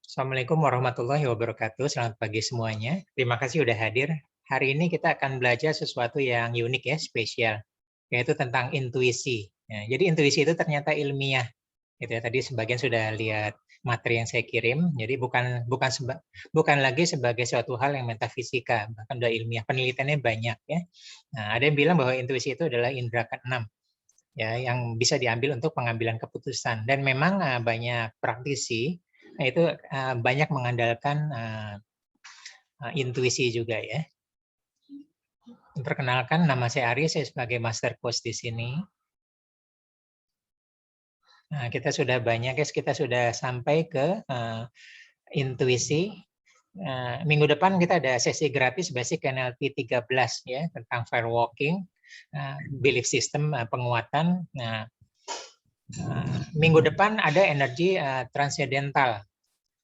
Assalamualaikum warahmatullahi wabarakatuh. Selamat pagi semuanya. Terima kasih sudah hadir. Hari ini kita akan belajar sesuatu yang unik ya, spesial, yaitu tentang intuisi. Ya, jadi intuisi itu ternyata ilmiah. Gitu ya. Tadi sebagian sudah lihat materi yang saya kirim. Jadi bukan lagi sebagai suatu hal yang metafisika, bahkan sudah ilmiah. Penelitiannya banyak ya. Nah, ada yang bilang bahwa intuisi itu adalah indera keenam, ya, yang bisa diambil untuk pengambilan keputusan. Dan memang banyak praktisi itu banyak mengandalkan intuisi juga ya. Perkenalkan, nama saya Ari, saya sebagai master coach di sini. Nah, kita sudah banyak guys, kita sudah sampai ke intuisi. Minggu depan kita ada sesi gratis basic NLP 13 ya, tentang firewalking, belief system, penguatan. Nah, minggu depan ada energi transendental.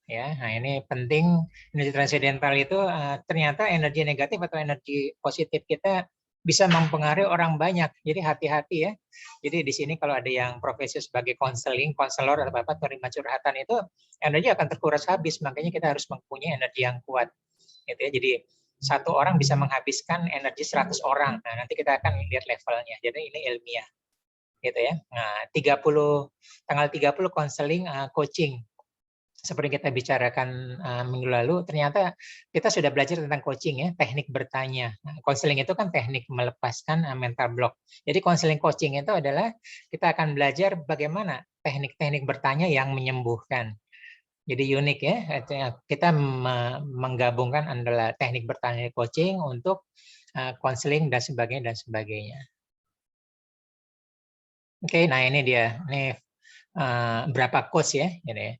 Ya, nah ini penting. Energi transendental itu ternyata energi negatif atau energi positif kita bisa mempengaruhi orang banyak. Jadi hati-hati ya. Jadi di sini kalau ada yang profesi sebagai konseling, konselor atau apa terima curhatan itu energi akan terkuras habis. Makanya kita harus mempunyai energi yang kuat. Gitu ya. Jadi satu orang bisa menghabiskan energi 100 orang. Nah, nanti kita akan lihat levelnya. Jadi ini ilmiah. Gitu ya. Nah, tanggal 30 konseling coaching. Seperti kita bicarakan minggu lalu, ternyata kita sudah belajar tentang coaching ya, teknik bertanya. Konseling itu kan teknik melepaskan mental block. Jadi konseling coaching itu adalah kita akan belajar bagaimana teknik-teknik bertanya yang menyembuhkan. Jadi unik ya, kita menggabungkan adalah teknik bertanya coaching untuk konseling dan sebagainya. Oke, nah ini dia, ini berapa coach ya, ini.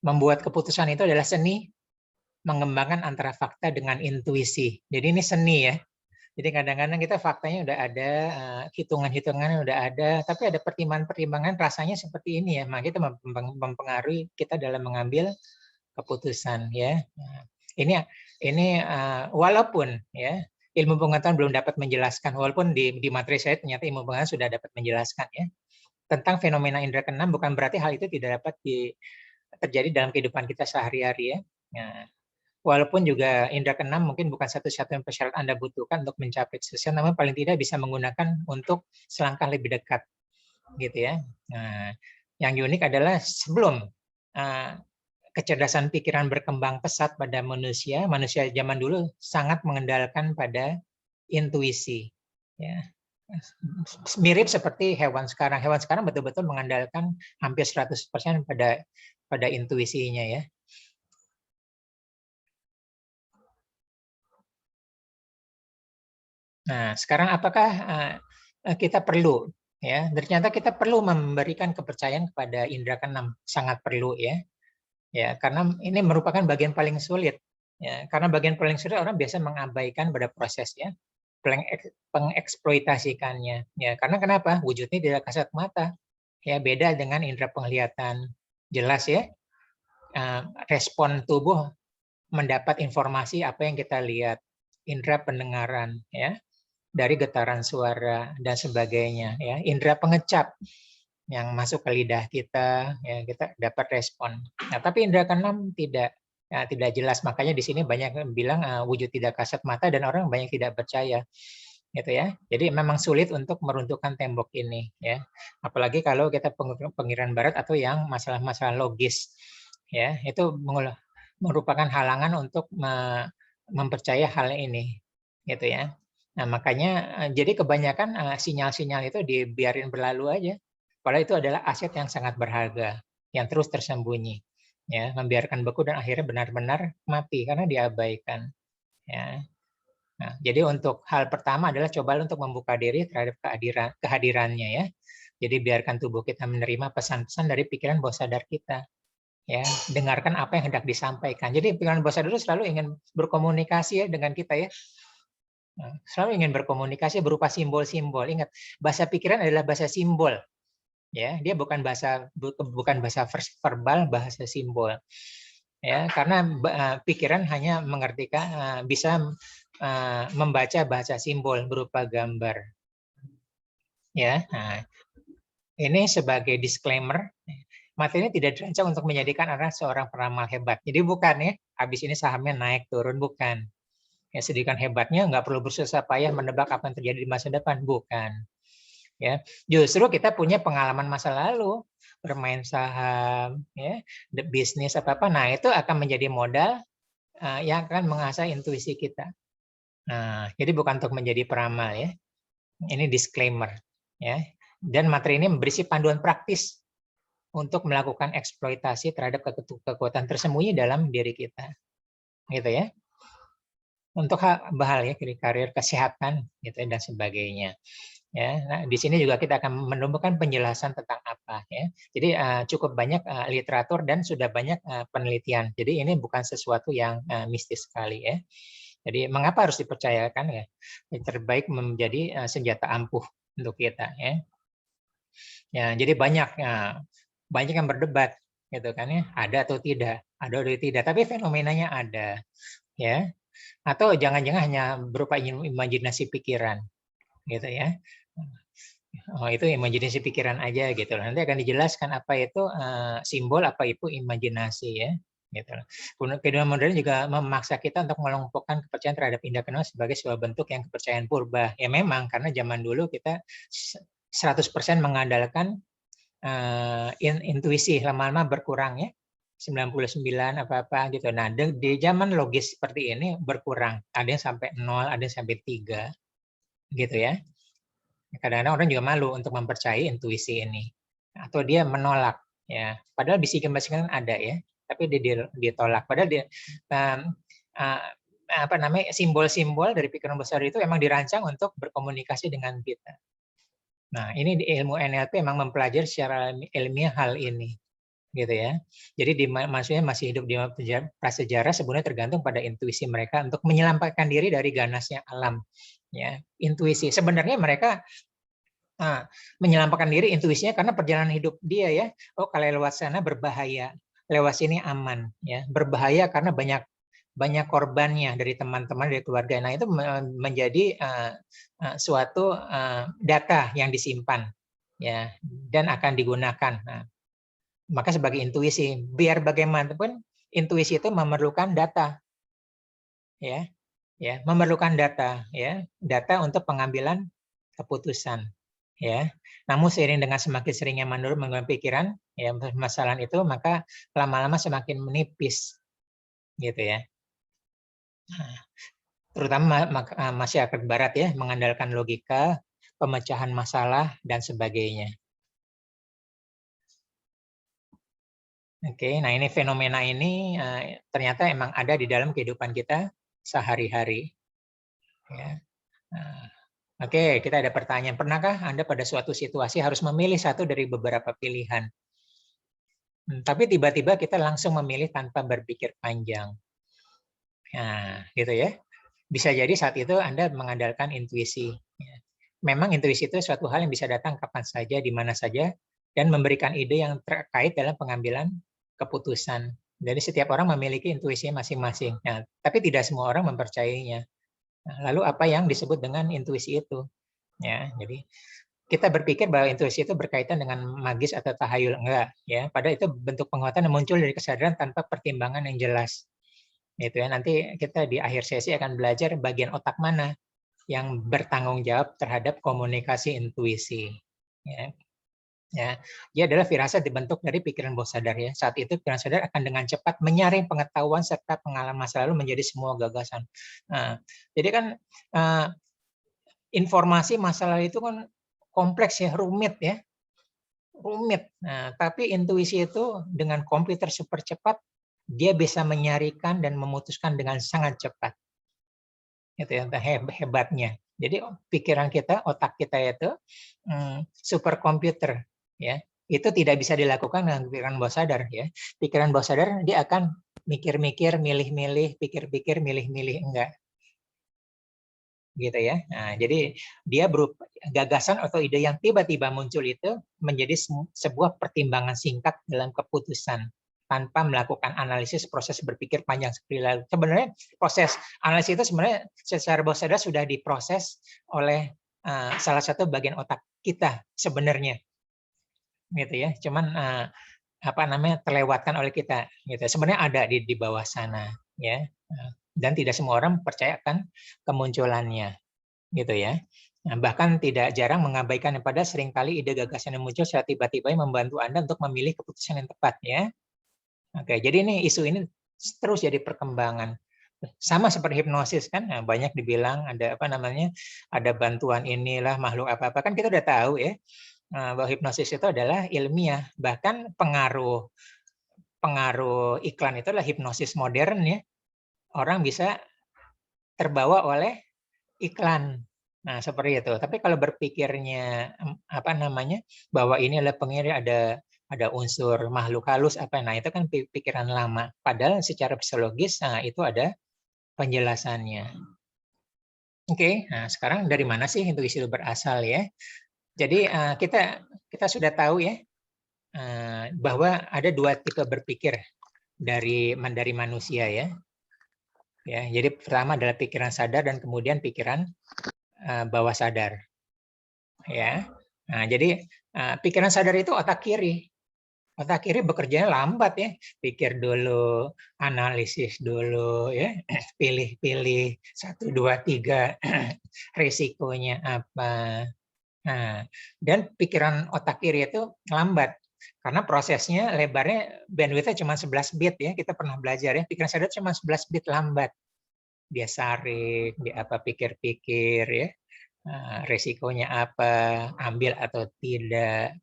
Membuat keputusan itu adalah seni mengembangkan antara fakta dengan intuisi. Jadi ini seni ya. Jadi kadang-kadang kita faktanya udah ada, hitungan-hitungannya udah ada, tapi ada pertimbangan-pertimbangan rasanya seperti ini ya. Maka itu mempengaruhi kita dalam mengambil keputusan ya. Ini walaupun ya ilmu pengetahuan belum dapat menjelaskan, walaupun di materi saya ternyata ilmu pengetahuan sudah dapat menjelaskan ya tentang fenomena indera keenam, bukan berarti hal itu tidak dapat terjadi dalam kehidupan kita sehari-hari ya. Nah, walaupun juga indera keenam mungkin bukan satu-satunya persyarat Anda butuhkan untuk mencapai kesuksesan, namun paling tidak bisa menggunakan untuk selangkah lebih dekat, gitu ya. Nah, yang unik adalah sebelum kecerdasan pikiran berkembang pesat pada manusia zaman dulu sangat mengandalkan pada intuisi. Ya. Mirip seperti hewan sekarang. Hewan sekarang betul-betul mengandalkan hampir 100% pada intuisinya ya. Nah, sekarang apakah kita perlu ya? Ternyata kita perlu memberikan kepercayaan kepada indera keenam, sangat perlu ya. Ya, karena ini merupakan bagian paling sulit. Ya, karena bagian paling sulit orang biasa mengabaikan pada prosesnya, pengeksploitasikannya. Ya, karena kenapa? Wujudnya tidak kasat mata. Ya, beda dengan indera penglihatan. Jelas ya. Respon tubuh mendapat informasi apa yang kita lihat. Indera pendengaran ya, dari getaran suara dan sebagainya ya. Indera pengecap yang masuk ke lidah kita ya, kita dapat respon. Nah, tapi indera keenam tidak jelas. Makanya di sini banyak yang bilang wujud tidak kasat mata dan orang banyak tidak percaya. Gitu ya. Jadi memang sulit untuk meruntuhkan tembok ini ya. Apalagi kalau kita pengiran barat atau yang masalah-masalah logis ya, itu merupakan halangan untuk mempercaya hal ini gitu ya. Nah, makanya jadi kebanyakan sinyal-sinyal itu dibiarin berlalu aja. Padahal itu adalah aset yang sangat berharga, yang terus tersembunyi. Ya, membiarkan beku dan akhirnya benar-benar mati karena diabaikan. Ya. Nah, jadi untuk hal pertama adalah coba untuk membuka diri terhadap kehadirannya ya. Jadi biarkan tubuh kita menerima pesan-pesan dari pikiran bawah sadar kita. Ya, dengarkan apa yang hendak disampaikan. Jadi pikiran bawah sadar itu selalu ingin berkomunikasi ya dengan kita ya. Selalu ingin berkomunikasi berupa simbol-simbol. Ingat, bahasa pikiran adalah bahasa simbol. Ya, dia bukan bahasa verbal, bahasa simbol. Ya, karena pikiran hanya mengertikan bisa membaca bahasa simbol berupa gambar. Ya, nah, ini sebagai disclaimer. Materi ini tidak dirancang untuk menjadikan Anda seorang peramal hebat. Jadi bukan ya, habis ini sahamnya naik turun, bukan. Ya, sedemikian hebatnya nggak perlu bersusah payah menebak apa yang terjadi di masa depan, bukan. Ya, justru kita punya pengalaman masa lalu, bermain saham, ya, bisnis apa-apa. Nah, itu akan menjadi modal yang akan mengasah intuisi kita. Nah, jadi bukan untuk menjadi peramal ya. Ini disclaimer ya. Dan materi ini berisi panduan praktis untuk melakukan eksploitasi terhadap kekuatan tersembunyi dalam diri kita. Gitu ya. Untuk hal ya, karir kesehatan gitu dan sebagainya. Ya, nah, di sini juga kita akan menemukan penjelasan tentang apa ya. Jadi cukup banyak literatur dan sudah banyak penelitian. Jadi ini bukan sesuatu yang mistis sekali ya. Jadi mengapa harus dipercayakan ya? Yang terbaik menjadi senjata ampuh untuk kita ya. Ya, jadi banyak yang berdebat gitu kan ya, ada atau tidak, tapi fenomenanya ada ya. Atau jangan-jangan hanya berupa imajinasi pikiran gitu ya. Oh, itu imajinasi pikiran aja gitu. Nanti akan dijelaskan apa itu simbol, apa itu imajinasi ya. Gitu. Kehidupan modern juga memaksa kita untuk mengelompokkan kepercayaan terhadap indera keenam sebagai sebuah bentuk yang kepercayaan purba. Ya memang, karena zaman dulu kita 100% mengandalkan intuisi, lama-lama berkurang ya. 99 apa-apa gitu. Nah, di zaman logis seperti ini berkurang. Ada yang sampai 0, ada yang sampai 3. Gitu ya. Kadang-kadang orang juga malu untuk mempercayai intuisi ini. Atau dia menolak ya. Padahal bisikan-bisikan ada ya, tapi dia ditolak. Padahal dia simbol-simbol dari pikiran besar itu emang dirancang untuk berkomunikasi dengan kita. Nah, ini di ilmu NLP memang mempelajari secara ilmiah hal ini. Gitu ya. Jadi maksudnya masih hidup di prasejarah sebenarnya tergantung pada intuisi mereka untuk menyelamatkan diri dari ganasnya alam. Ya, intuisi. Sebenarnya mereka menyelamatkan diri intuisinya karena perjalanan hidup dia ya. Oh, kalau lewat sana berbahaya, lewat sini aman ya. Berbahaya karena banyak korbannya dari teman-teman, dari keluarga. Nah, itu menjadi suatu data yang disimpan ya dan akan digunakan. Nah, maka sebagai intuisi, biar bagaimanapun intuisi itu memerlukan data. Ya. Ya, memerlukan data ya, data untuk pengambilan keputusan. Ya. Namun seiring dengan semakin seringnya menurut pikiran ya masalah itu, maka lama-lama semakin menipis. Gitu ya. Nah, terutama masyarakat barat ya, mengandalkan logika, pemecahan masalah dan sebagainya. Oke, nah ini fenomena ini ternyata emang ada di dalam kehidupan kita sehari-hari. Ya. Nah, oke, kita ada pertanyaan. Pernahkah Anda pada suatu situasi harus memilih satu dari beberapa pilihan? Tapi tiba-tiba kita langsung memilih tanpa berpikir panjang. Nah, gitu ya. Bisa jadi saat itu Anda mengandalkan intuisi. Memang intuisi itu suatu hal yang bisa datang kapan saja, di mana saja, dan memberikan ide yang terkait dalam pengambilan keputusan. Jadi setiap orang memiliki intuisi masing-masing. Nah, tapi tidak semua orang mempercayainya. Nah, lalu apa yang disebut dengan intuisi itu? Ya, jadi kita berpikir bahwa intuisi itu berkaitan dengan magis atau tahayul, enggak ya. Padahal itu bentuk penguatan yang muncul dari kesadaran tanpa pertimbangan yang jelas. Itu ya, nanti kita di akhir sesi akan belajar bagian otak mana yang bertanggung jawab terhadap komunikasi intuisi. Ya. Ya, dia adalah firasat dibentuk dari pikiran bawah sadar ya. Saat itu pikiran sadar akan dengan cepat menyaring pengetahuan serta pengalaman masa lalu menjadi semua gagasan. Nah, jadi kan informasi masa lalu itu kan kompleks ya, rumit ya. Rumit. Nah, tapi intuisi itu dengan komputer super cepat dia bisa menyaringkan dan memutuskan dengan sangat cepat. Itu yang hebatnya. Jadi pikiran kita, otak kita itu superkomputer ya. Itu tidak bisa dilakukan dengan pikiran bawah sadar ya. Pikiran bawah sadar dia akan mikir-mikir, milih-milih, pikir-pikir, milih-milih, enggak. Gitu ya. Nah, jadi dia berupa gagasan atau ide yang tiba-tiba muncul itu menjadi sebuah pertimbangan singkat dalam keputusan tanpa melakukan analisis proses berpikir panjang seperti lalu. Sebenarnya proses analisis itu sebenarnya secara bawah sadar sudah diproses oleh salah satu bagian otak kita sebenarnya. Gitu ya. Cuman terlewatkan oleh kita gitu. Sebenarnya ada di bawah sana ya. Dan tidak semua orang percayakan kemunculannya gitu ya. Nah, bahkan tidak jarang mengabaikan pada seringkali ide gagasan yang muncul secara tiba-tiba yang membantu Anda untuk memilih keputusan yang tepat ya. Oke, jadi isu ini terus jadi perkembangan. Sama seperti hipnosis kan, nah, banyak dibilang ada ada bantuan inilah makhluk apa-apa kan kita udah tahu ya bahwa hipnosis itu adalah ilmiah, bahkan pengaruh iklan itu adalah hipnosis modern ya. Orang bisa terbawa oleh iklan. Nah, seperti itu. Tapi kalau berpikirnya bahwa ini adalah pengirim ada unsur makhluk halus nah itu kan pikiran lama. Padahal secara psikologis itu ada penjelasannya. Oke, nah sekarang dari mana sih intuisi itu berasal ya? Jadi kita sudah tahu ya bahwa ada dua tipe berpikir dari manusia ya. Ya, jadi pertama adalah pikiran sadar dan kemudian pikiran bawah sadar. Ya. Nah, jadi pikiran sadar itu otak kiri. Otak kiri bekerjanya lambat ya. Pikir dulu, analisis dulu ya, pilih-pilih 1 2 3 risikonya apa. Nah, dan pikiran otak kiri itu lambat karena prosesnya lebarnya bandwidth-nya cuma 11 bit ya. Kita pernah belajar ya, pikiran sadar cuma 11 bit lambat. Dia saring, dia pikir-pikir ya. Resikonya apa, ambil atau tidak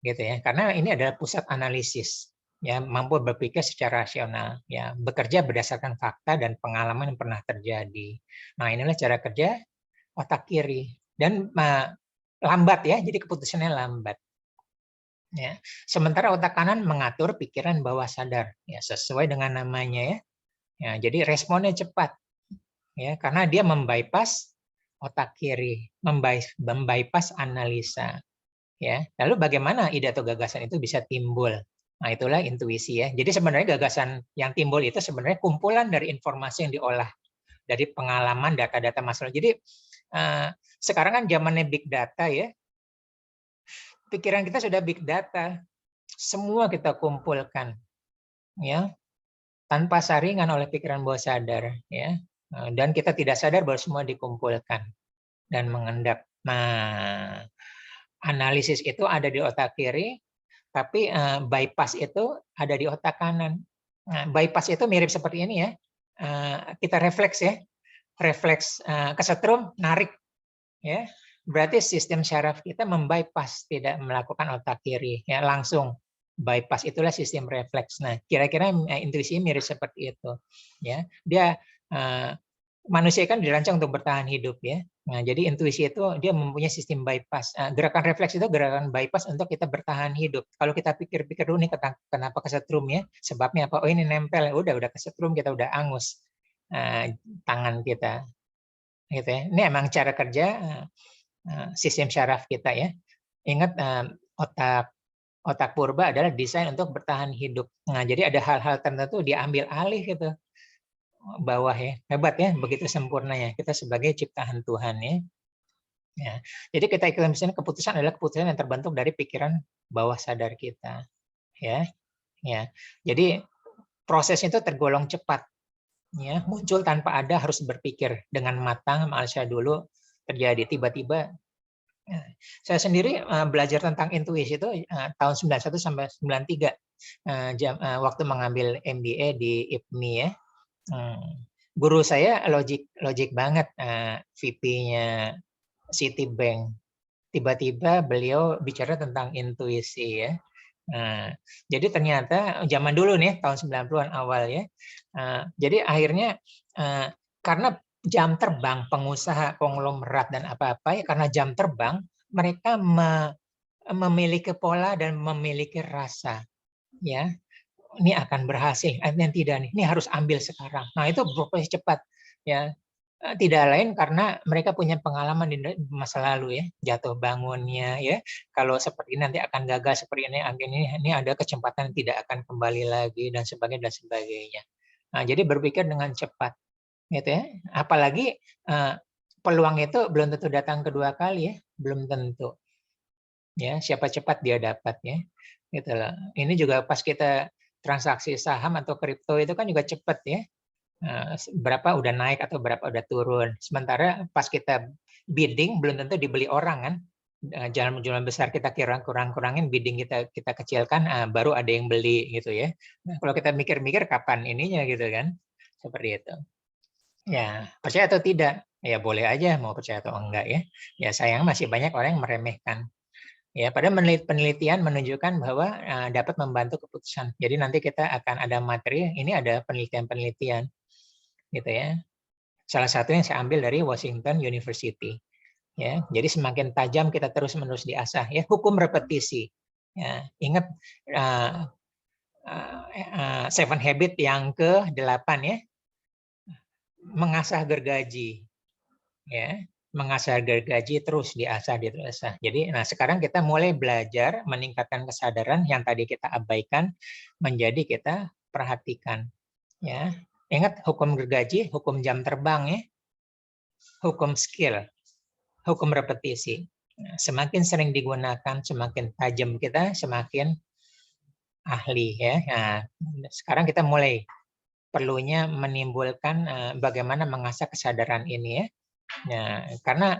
gitu ya. Karena ini adalah pusat analisis ya, mampu berpikir secara rasional ya, bekerja berdasarkan fakta dan pengalaman yang pernah terjadi. Nah, inilah cara kerja otak kiri dan lambat ya, jadi keputusannya lambat. Ya. Sementara otak kanan mengatur pikiran bawah sadar ya, sesuai dengan namanya ya. Ya, jadi responnya cepat ya, karena dia membypass otak kiri, membypass analisa. Ya, lalu bagaimana ide atau gagasan itu bisa timbul? Nah, itulah intuisi ya. Jadi sebenarnya gagasan yang timbul itu sebenarnya kumpulan dari informasi yang diolah dari pengalaman, data-data masalah. Jadi sekarang kan zamannya big data ya. Pikiran kita sudah big data. Semua kita kumpulkan ya, tanpa saringan oleh pikiran bawah sadar ya. Dan kita tidak sadar bahwa semua dikumpulkan dan mengendap. Nah, analisis itu ada di otak kiri, tapi bypass itu ada di otak kanan. Nah, bypass itu mirip seperti ini ya. Kita refleks ya. Refleks kesetrum, narik. Ya. Berarti sistem syaraf kita membypass, tidak melakukan otak kiri. Ya, langsung. Bypass itulah sistem refleks. Nah, kira-kira intuisi mirip seperti itu. Ya, dia manusia kan dirancang untuk bertahan hidup ya. Nah, jadi intuisi itu dia mempunyai sistem bypass. Gerakan refleks itu gerakan bypass untuk kita bertahan hidup. Kalau kita pikir-pikir dulu nih kenapa kesetrum ya? Sebabnya apa? Oh, ini nempel. Udah kesetrum, kita udah angus tangan kita. Gitu ya. Ini emang cara kerja sistem syaraf kita ya. Ingat otak purba adalah desain untuk bertahan hidup. Nah, jadi ada hal-hal tertentu diambil alih gitu. Bawah ya, hebat ya, begitu sempurnanya kita sebagai ciptaan Tuhan ya. Ya. Jadi kita misalnya keputusan adalah keputusan yang terbentuk dari pikiran bawah sadar kita. Ya. Ya. Jadi proses itu tergolong cepat. Ya, muncul tanpa ada harus berpikir dengan matang, Malaysia dulu terjadi tiba-tiba. Saya sendiri belajar tentang intuisi itu tahun 91 sampai 93 waktu mengambil MBA di IPMI ya. Guru saya logik banget, VP-nya Citibank. Tiba-tiba beliau bicara tentang intuisi ya. Jadi ternyata zaman dulu nih tahun 90-an awal ya. Jadi akhirnya karena jam terbang pengusaha konglomerat dan apa-apa ya, karena jam terbang mereka memiliki pola dan memiliki rasa ya. Ini akan berhasil, yang tidak nih, ini harus ambil sekarang. Nah, itu berproses cepat ya. Tidak lain karena mereka punya pengalaman di masa lalu ya, jatuh bangunnya ya. Kalau seperti ini nanti akan gagal, seperti ini ada kecepatan tidak akan kembali lagi dan sebagainya. Nah, jadi berpikir dengan cepat gitu ya. Apalagi peluang itu belum tentu datang kedua kali ya, belum tentu. Ya, siapa cepat dia dapat ya. gitu loh. Ini juga pas kita transaksi saham atau kripto itu kan juga cepat ya. Berapa udah naik atau berapa udah turun. Sementara pas kita bidding belum tentu dibeli orang kan. Jalan besar kita kurangin, bidding kita kecilkan, baru ada yang beli gitu ya. Nah, kalau kita mikir-mikir kapan ininya gitu kan, seperti itu. Ya, percaya atau tidak? Ya boleh aja mau percaya atau enggak ya. Ya sayang masih banyak orang yang meremehkan. Ya, pada penelitian menunjukkan bahwa dapat membantu keputusan. Jadi nanti kita akan ada materi, ini ada penelitian-penelitian gitu ya. Salah satu yang saya ambil dari Washington University. Ya, jadi semakin tajam kita terus-menerus diasah ya, hukum repetisi. Ya, ingat Seven Habit yang ke-8 ya, mengasah gergaji. Ya, mengasah gergaji terus diasah. Jadi sekarang kita mulai belajar meningkatkan kesadaran yang tadi kita abaikan menjadi kita perhatikan. Ya, ingat hukum gergaji, hukum jam terbang ya, hukum skill, hukum repetisi. Semakin sering digunakan, semakin tajam kita, semakin ahli ya. Nah, sekarang kita mulai perlunya menimbulkan bagaimana mengasah kesadaran ini ya. Nah, karena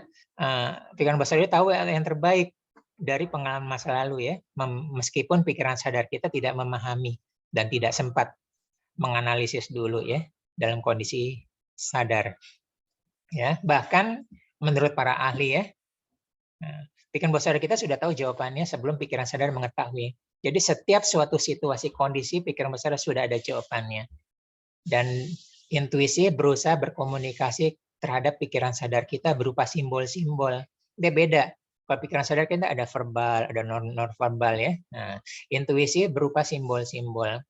pikiran besar itu tahu yang terbaik dari pengalaman masa lalu ya. Meskipun pikiran sadar kita tidak memahami dan tidak sempat menganalisis dulu ya dalam kondisi sadar. Ya, bahkan menurut para ahli ya, pikiran bawah sadar kita sudah tahu jawabannya sebelum pikiran sadar mengetahui. Jadi setiap suatu situasi kondisi, pikiran bawah sadar sudah ada jawabannya. Dan intuisi berusaha berkomunikasi terhadap pikiran sadar kita berupa simbol-simbol. Dia beda. Kalau pikiran sadar kita ada verbal, ada non-verbal ya. Nah, intuisi berupa simbol-simbol.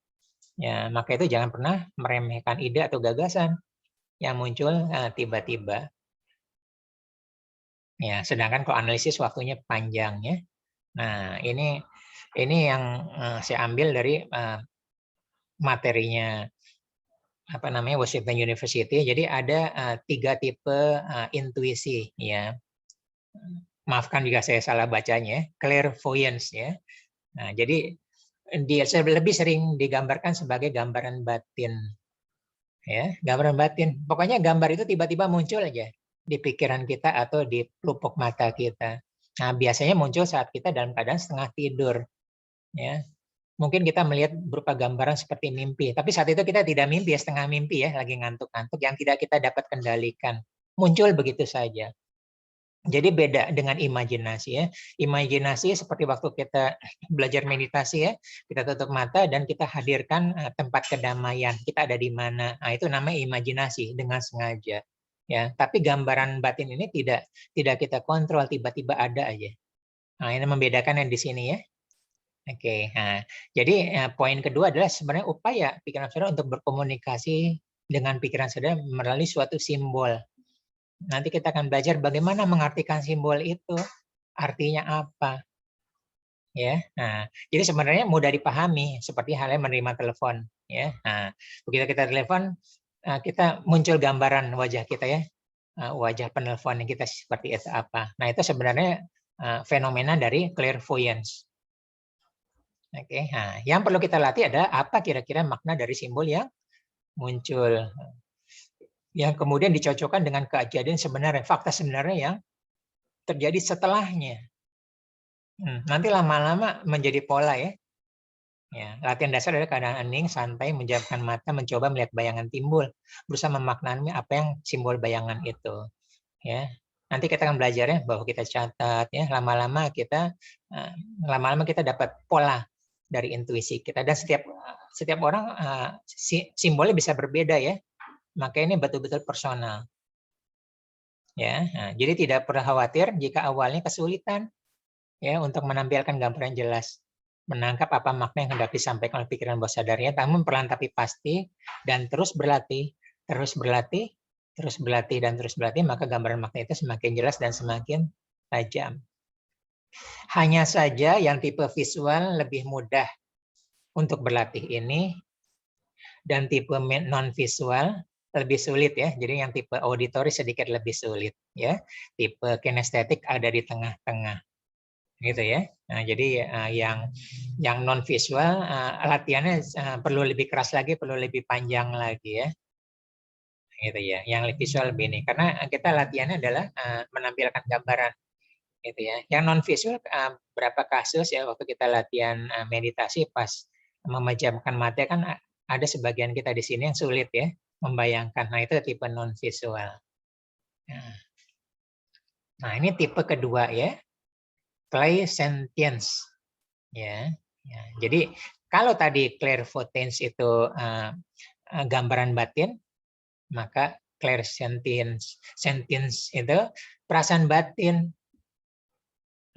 Ya, maka itu jangan pernah meremehkan ide atau gagasan yang muncul tiba-tiba. Ya, sedangkan kalau analisis waktunya panjang ya. Nah, ini yang saya ambil dari materinya Washington University. Jadi ada 3 tipe intuisi ya. Maafkan jika saya salah bacanya, clairvoyance ya. Nah, jadi dia lebih sering digambarkan sebagai gambaran batin. Ya, gambaran batin. Pokoknya gambar itu tiba-tiba muncul aja di pikiran kita atau di pelupuk mata kita. Nah, biasanya muncul saat kita dalam keadaan setengah tidur. Ya. Mungkin kita melihat berupa gambaran seperti mimpi, tapi saat itu kita tidak mimpi ya, setengah mimpi ya, lagi ngantuk-ngantuk yang tidak kita dapat kendalikan. Muncul begitu saja. Jadi beda dengan imajinasi ya. Imajinasi seperti waktu kita belajar meditasi ya, kita tutup mata dan kita hadirkan tempat kedamaian. Kita ada di mana. Nah, itu namanya imajinasi dengan sengaja. Ya, tapi gambaran batin ini tidak kita kontrol, tiba-tiba ada aja. Nah, ini membedakan yang di sini ya. Oke. Nah, jadi poin kedua adalah sebenarnya upaya pikiran sadar untuk berkomunikasi dengan pikiran sadar melalui suatu simbol. Nanti kita akan belajar bagaimana mengartikan simbol itu, artinya apa. Ya. Nah, jadi sebenarnya mudah dipahami seperti halnya menerima telepon, ya. Nah, begitu kita telepon, kita muncul gambaran wajah kita ya. Wajah penelpon yang kita seperti itu apa. Nah, itu sebenarnya fenomena dari clairvoyance. Oke. Nah, yang perlu kita latih adalah apa kira-kira makna dari simbol yang muncul. Yang kemudian dicocokkan dengan kejadian sebenarnya, fakta sebenarnya yang terjadi setelahnya. Nanti lama-lama menjadi pola ya. Ya, latihan dasar adalah keadaan hening, santai, menjamkan mata, mencoba melihat bayangan timbul, berusaha memaknai apa yang simbol bayangan itu. Ya, nanti kita akan belajarnya bahwa kita catat ya, lama-lama kita dapat pola dari intuisi kita, dan setiap orang simbolnya bisa berbeda ya. Maka ini betul-betul personal. Ya, nah, jadi tidak perlu khawatir jika awalnya kesulitan ya untuk menampilkan gambaran jelas, menangkap apa makna yang hendak disampaikan oleh pikiran bawah sadarnya, namun perlahan tapi pasti dan terus berlatih, dan terus berlatih, maka gambaran makna itu semakin jelas dan semakin tajam. Hanya saja yang tipe visual lebih mudah untuk berlatih ini, dan tipe non-visual lebih sulit ya. Jadi yang tipe auditory sedikit lebih sulit ya. Tipe kinestetik ada di tengah-tengah. gitu ya. Nah, jadi yang non visual latihannya perlu lebih keras lagi, perlu lebih panjang lagi ya. Gitu ya. Yang visual lebih ini karena kita latihannya adalah menampilkan gambaran gitu ya. Yang non visual berapa kasus ya waktu kita latihan meditasi pas memejamkan mata kan ada sebagian kita di sini yang sulit ya membayangkan. Nah, itu tipe non visual. Nah, ini tipe kedua ya. Clairsentience ya. Ya. Jadi kalau tadi clairvoyance itu gambaran batin, maka clairsentience itu perasaan batin.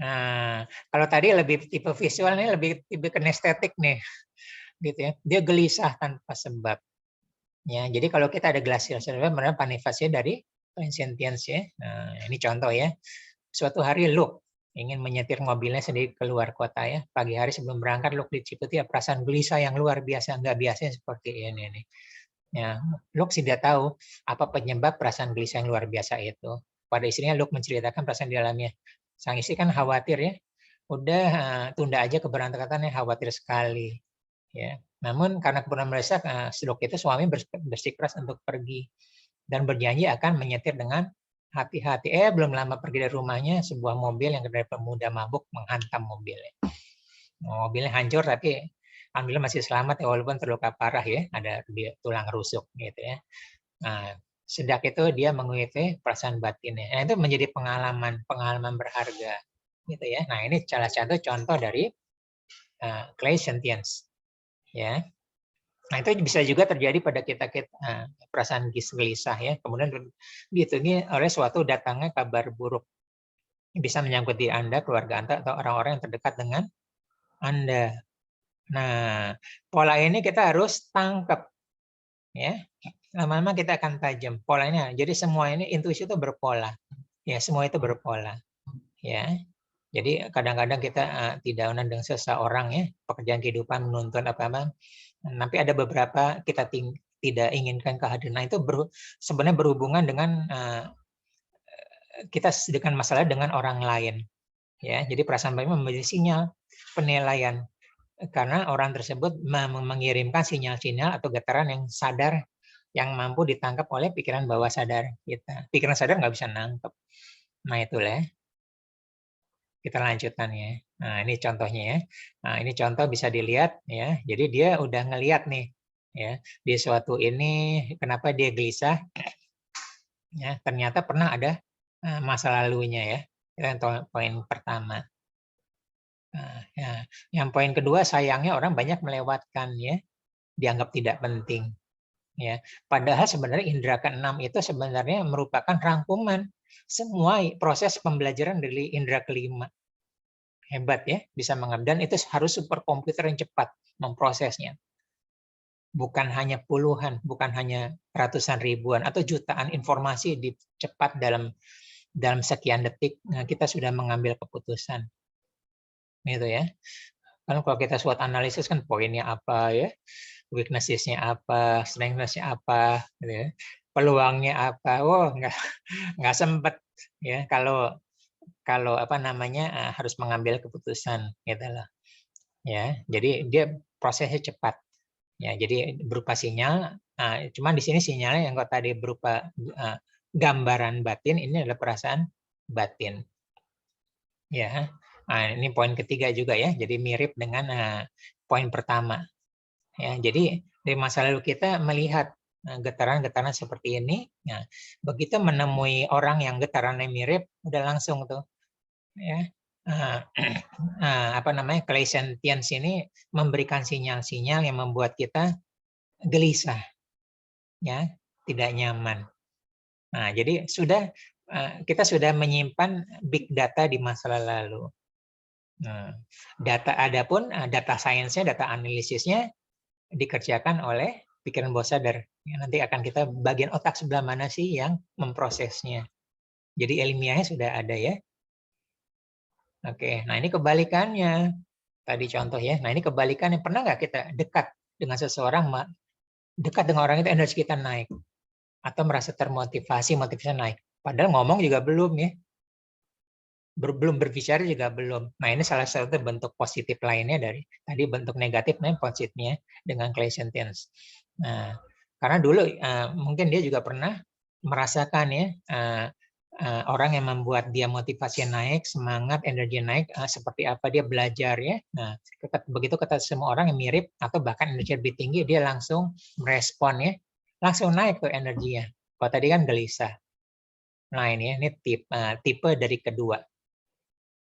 Nah, kalau tadi lebih tipe visual nih lebih tipe kinestetik nih, gitu ya. Dia gelisah tanpa sebab. Ya, jadi kalau kita ada glacial sebab manifestasinya dari clairsentience ya. Nah, ini contoh ya. Suatu hari Luke ingin menyetir mobilnya sendiri keluar kota ya. Pagi hari sebelum berangkat Luke diliputi perasaan gelisah yang luar biasa, nggak biasa seperti ini nih. Ya, Luke tidak tahu apa penyebab perasaan gelisah yang luar biasa itu. Pada istrinya Luke menceritakan perasaan di dalamnya. Sang istri kan khawatir ya. Udah tunda aja keberangkatannya, khawatir sekali. Ya. Namun karena kebenaran mendesak, Luke itu suami bersikeras untuk pergi dan berjanji akan menyetir dengan hati-hati. Belum lama pergi dari rumahnya, sebuah mobil yang dari pemuda mabuk menghantam mobilnya. Mobilnya hancur tapi alhamdulillah masih selamat ya walaupun terluka parah ya, ada tulang rusuk gitu ya. Nah, sejak itu dia mengikuti perasaan batinnya. Nah, itu menjadi pengalaman berharga gitu ya. Nah, ini salah satu contoh dari clairsentience ya. Nah, itu bisa juga terjadi pada kita perasaan gelisah ya. Kemudian diitungi oleh suatu datangnya kabar buruk. Bisa menyangkut diri Anda, keluarga Anda, atau orang-orang yang terdekat dengan Anda. Nah, pola ini kita harus tangkap ya. Lama-lama kita akan tajam polanya. Jadi semua ini intuisi itu berpola. Ya, semua itu berpola. Ya. Jadi kadang-kadang kita tidak dengan seseorang ya, pekerjaan kehidupan menuntun apa-apa. Tapi ada beberapa kita tidak inginkan kehadiran. Nah, itu sebenarnya berhubungan dengan kita sedangkan masalah dengan orang lain. Ya, jadi perasaan baik memberi sinyal penilaian karena orang tersebut mengirimkan sinyal-sinyal atau getaran yang sadar yang mampu ditangkap oleh pikiran bawah sadar kita. Pikiran sadar nggak bisa nangkep. Nah, itulah. Kita lanjutkan ya. Nah, ini contohnya ya. Nah, ini contoh bisa dilihat ya. Jadi dia udah ngelihat nih ya, di suatu ini kenapa dia gelisah? Ya, ternyata pernah ada masa lalunya ya. Itu poin pertama. Nah, ya. Yang poin kedua sayangnya orang banyak melewatkan ya, dianggap tidak penting. Ya, padahal sebenarnya indera keenam itu sebenarnya merupakan rangkuman semua proses pembelajaran dari indera kelima. Hebat ya, bisa mengambil. Dan itu harus superkomputer yang cepat memprosesnya. Bukan hanya puluhan, bukan hanya ratusan ribuan atau jutaan informasi cepat dalam sekian detik. Nah, kita sudah mengambil keputusan. Gitu ya. Kalau kita SWOT analisis kan poinnya apa ya, weakness-nya apa, strength-nya apa, gitu ya. Peluangnya apa. Wow, nggak sempat ya kalau apa namanya harus mengambil keputusan gitu loh. Ya, jadi dia prosesnya cepat. Ya, jadi berupa sinyal. Cuman di sini sinyalnya yang kok tadi berupa gambaran batin, ini adalah perasaan batin. Ya, ini poin ketiga juga ya. Jadi mirip dengan poin pertama. Ya, jadi dari masa lalu kita melihat getaran-getaran seperti ini. Nah, begitu menemui orang yang getarannya mirip, udah langsung tuh. Ya, apa namanya clairsentience ini memberikan sinyal-sinyal yang membuat kita gelisah, ya, tidak nyaman. Nah, jadi kita sudah menyimpan big data di masa lalu. Nah, adapun data science-nya, data analisisnya dikerjakan oleh pikiran bawah sadar. Ya, nanti akan kita bagian otak sebelah mana sih yang memprosesnya. Jadi ilmiahnya sudah ada ya. Oke, nah ini kebalikannya. Tadi contoh ya. Nah, ini kebalikannya. Pernah nggak kita dekat dengan seseorang, dekat dengan orang itu energi kita naik atau merasa termotivasi, motivasi naik. Padahal ngomong juga belum ya. belum berbicara juga belum. Nah, ini salah satu bentuk positif lainnya dari tadi bentuk negatifnya positifnya dengan classicant tense. Nah, karena dulu mungkin dia juga pernah merasakan ya orang yang membuat dia motivasi naik, semangat, energi naik, seperti apa dia belajar ya. Nah, begitu kata semua orang yang mirip atau bahkan energi lebih tinggi, dia langsung merespon ya, langsung naik tuh energinya. Kalau tadi kan gelisah. Nah ini tipe dari kedua.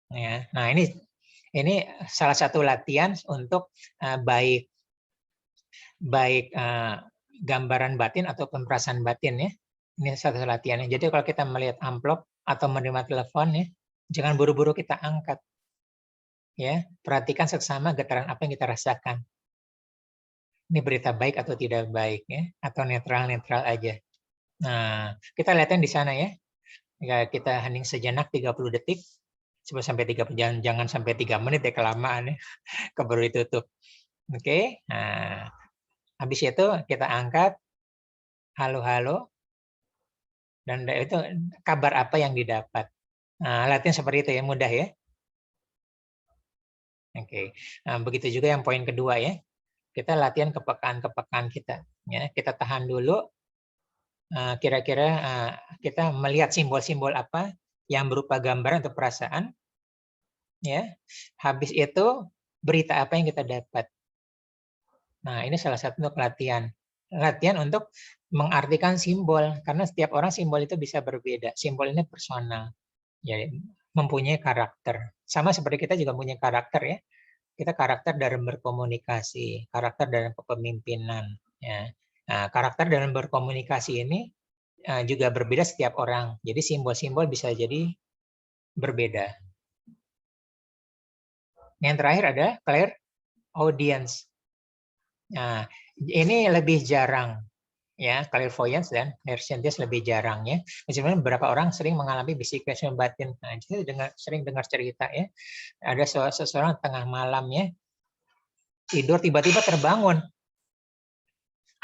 Ya. Nah ini salah satu latihan untuk baik gambaran batin atau perasaan batin ya. Ini satu latihannya. Jadi kalau kita melihat amplop atau menerima telepon ya, jangan buru-buru kita angkat. Ya, perhatikan seksama getaran apa yang kita rasakan. Ini berita baik atau tidak baik ya, atau netral-netral aja. Nah, kita lihatnya di sana ya. Kita hening sejenak 30 detik. Sampai 30, jangan sampai 3 menit ya, kelamaan ya. Keburu ditutup. Oke. Nah, habis itu kita angkat halo-halo, dan itu kabar apa yang didapat. Nah, latihan seperti itu ya, mudah ya. Oke. Nah, begitu juga yang poin kedua ya. Kita latihan kepekaan kita. Ya, kita tahan dulu. Kira-kira kita melihat simbol-simbol apa yang berupa gambar atau perasaan. Ya. Habis itu berita apa yang kita dapat. Nah, ini salah satu untuk latihan. Latihan untuk mengartikan simbol, karena setiap orang simbol itu bisa berbeda. Simbol ini personal, ya, mempunyai karakter. Sama seperti kita juga punya karakter ya. Kita karakter dalam berkomunikasi, karakter dalam kepemimpinan. Ya. Nah, karakter dalam berkomunikasi ini juga berbeda setiap orang. Jadi simbol-simbol bisa jadi berbeda. Yang terakhir ada clear audience. Nah, ini lebih jarang. Ya, clairvoyance dan clairsentience lebih jarang ya. Meskipun beberapa orang sering mengalami bisikan batin. Nah, jadi sering dengar cerita ya. Ada seseorang tengah malam ya, tidur tiba-tiba terbangun.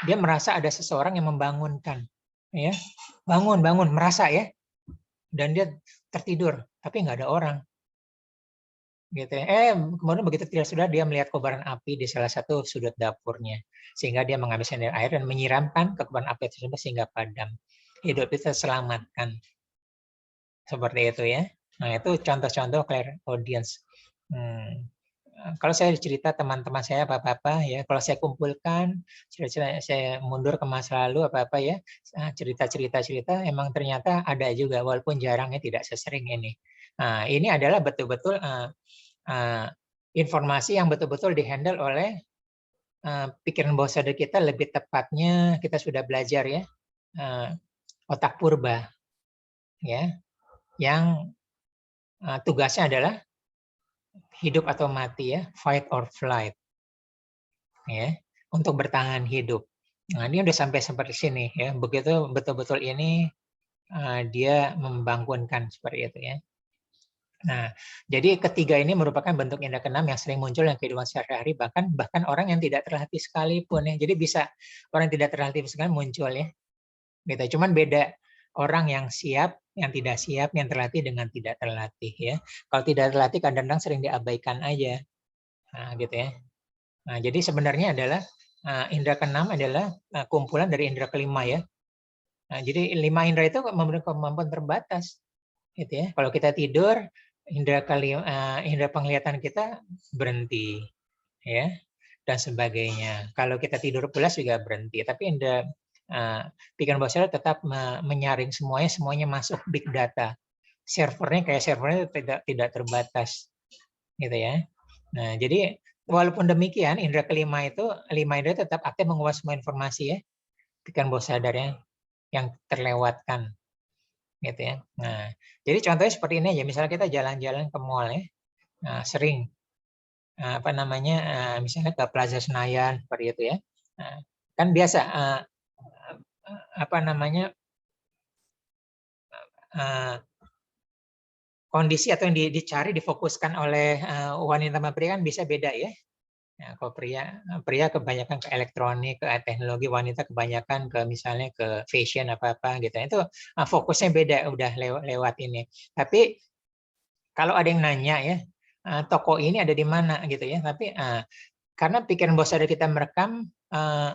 Dia merasa ada seseorang yang membangunkan. Ya, bangun, merasa ya. Dan dia tertidur, tapi nggak ada orang. Gitu ya. Kemudian begitu tidak sudah, dia melihat kobaran api di salah satu sudut dapurnya, sehingga dia mengambil sendiri air dan menyiramkan ke kobaran api tersebut sehingga padam. Hidup itu terselamatkan. Seperti itu ya. Nah, itu contoh-contoh clear audience. Kalau saya cerita teman-teman saya apa-apa ya, kalau saya kumpulkan, saya mundur ke masa lalu apa-apa ya, cerita-cerita emang ternyata ada juga, walaupun jarang ya, tidak sesering ini. Nah, ini adalah betul-betul informasi yang betul-betul dihandle oleh pikiran bawah sadar kita, lebih tepatnya kita sudah belajar ya, otak purba ya, yang tugasnya adalah hidup atau mati ya, fight or flight ya, untuk bertahan hidup. Nah, ini udah sampai seperti sini ya, begitu betul-betul ini dia membangunkan seperti itu ya. Nah, jadi ketiga ini merupakan bentuk indera keenam yang sering muncul dalam kehidupan sehari-hari, bahkan orang yang tidak terlatih sekalipun ya. Jadi bisa orang yang tidak terlatih sekalipun muncul ya. Gitu. Cuman beda orang yang siap, yang tidak siap, yang terlatih dengan tidak terlatih ya. Kalau tidak terlatih kadang-kadang sering diabaikan aja. Nah, gitu ya. Nah, jadi sebenarnya adalah indera keenam adalah kumpulan dari indera kelima ya. Nah, jadi 5 indera itu memiliki kemampuan terbatas. Gitu ya. Kalau kita tidur, indera penglihatan kita berhenti ya, dan sebagainya. Kalau kita tidur pulas juga berhenti, tapi indera pikiran bawah sadar tetap menyaring semuanya masuk big data. Servernya tidak terbatas gitu ya. Nah, jadi walaupun demikian, indera kelima itu, 5 indera tetap aktif menguas semua informasi ya, pikiran bawah sadarnya yang terlewatkan gitu ya. Nah, jadi contohnya seperti ini aja. Misalnya kita jalan-jalan ke mall ya, sering misalnya ke Plaza Senayan seperti itu ya. Nah, kan biasa kondisi atau yang dicari difokuskan oleh wanita sama pria kan bisa beda ya. Nah, kalau pria kebanyakan ke elektronik, ke teknologi, wanita kebanyakan ke misalnya ke fashion apa-apa gitu. Itu fokusnya beda, udah lewat ini. Tapi kalau ada yang nanya ya, toko ini ada di mana gitu ya, tapi karena pikiran bawah sadar kita merekam,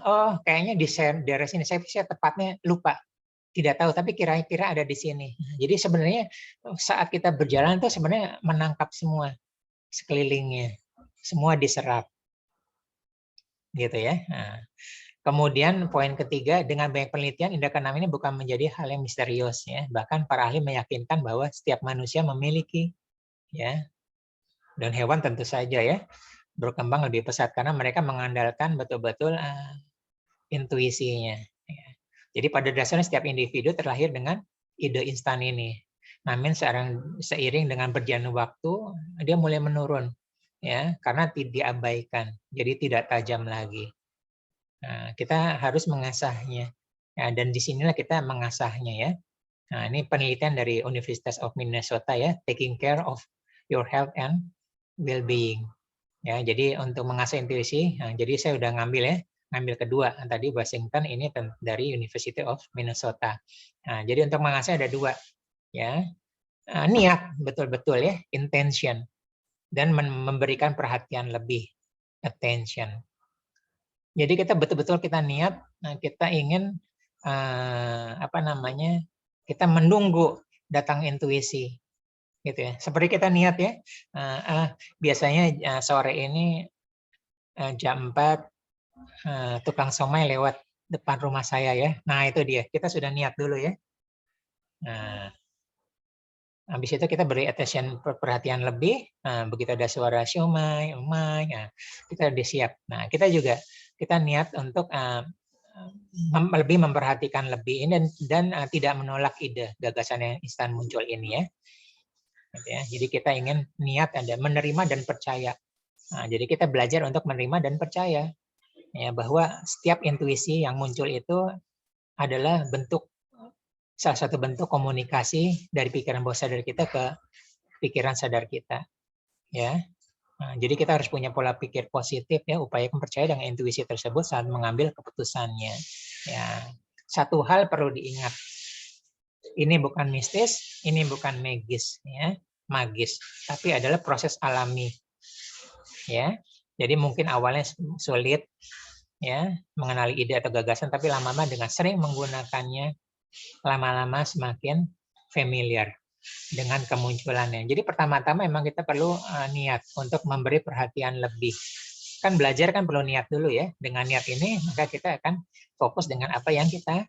oh kayaknya di daerah sini, saya tepatnya lupa, tidak tahu, tapi kira-kira ada di sini. Jadi sebenarnya saat kita berjalan tuh sebenarnya menangkap semua sekelilingnya, semua diserap, gitu ya. Nah, kemudian poin ketiga, dengan banyak penelitian, indera keenam ini bukan menjadi hal yang misterius ya. Bahkan para ahli meyakinkan bahwa setiap manusia memiliki ya, dan hewan tentu saja ya berkembang lebih pesat karena mereka mengandalkan betul-betul intuisinya. Ya. Jadi pada dasarnya setiap individu terlahir dengan ide instan ini. Namun seiring dengan berjalannya waktu, dia mulai menurun ya karena tidak diabaikan, jadi tidak tajam lagi. Nah, kita harus mengasahnya. Ya, dan disinilah kita mengasahnya ya. Nah, ini penelitian dari University of Minnesota ya, taking care of your health and well-being. Ya, jadi untuk mengasah intuisi, nah, jadi saya udah ngambil kedua. Tadi Washington, ini dari University of Minnesota. Nah, jadi untuk mengasah ada dua, ya, niat betul-betul ya, intention, dan memberikan perhatian lebih, attention. Jadi kita betul-betul kita niat, kita ingin kita menunggu datang intuisi, gitu ya. Seperti kita niat ya, biasanya sore ini jam 4 tukang somai lewat depan rumah saya ya. Nah itu dia, kita sudah niat dulu ya. Nah, habis itu kita beri attention, perhatian lebih. Nah, begitu ada suara siomay, nah, kita udah siap. Nah kita juga kita niat untuk lebih memperhatikan lebih ini dan tidak menolak ide gagasan yang instan muncul ini ya. Gitu ya. Jadi kita ingin niat ada menerima dan percaya. Nah, jadi kita belajar untuk menerima dan percaya ya bahwa setiap intuisi yang muncul itu adalah salah satu bentuk komunikasi dari pikiran bawah sadar kita ke pikiran sadar kita ya. Nah, jadi kita harus punya pola pikir positif ya, upayakan percaya dengan intuisi tersebut saat mengambil keputusannya ya. Satu hal perlu diingat, ini bukan mistis, ini bukan magis, tapi adalah proses alami ya. Jadi mungkin awalnya sulit ya mengenali ide atau gagasan, tapi lama-lama dengan sering menggunakannya, lama-lama semakin familiar dengan kemunculannya. Jadi pertama-tama memang kita perlu niat untuk memberi perhatian lebih. Kan belajar kan perlu niat dulu ya. Dengan niat ini maka kita akan fokus dengan apa yang kita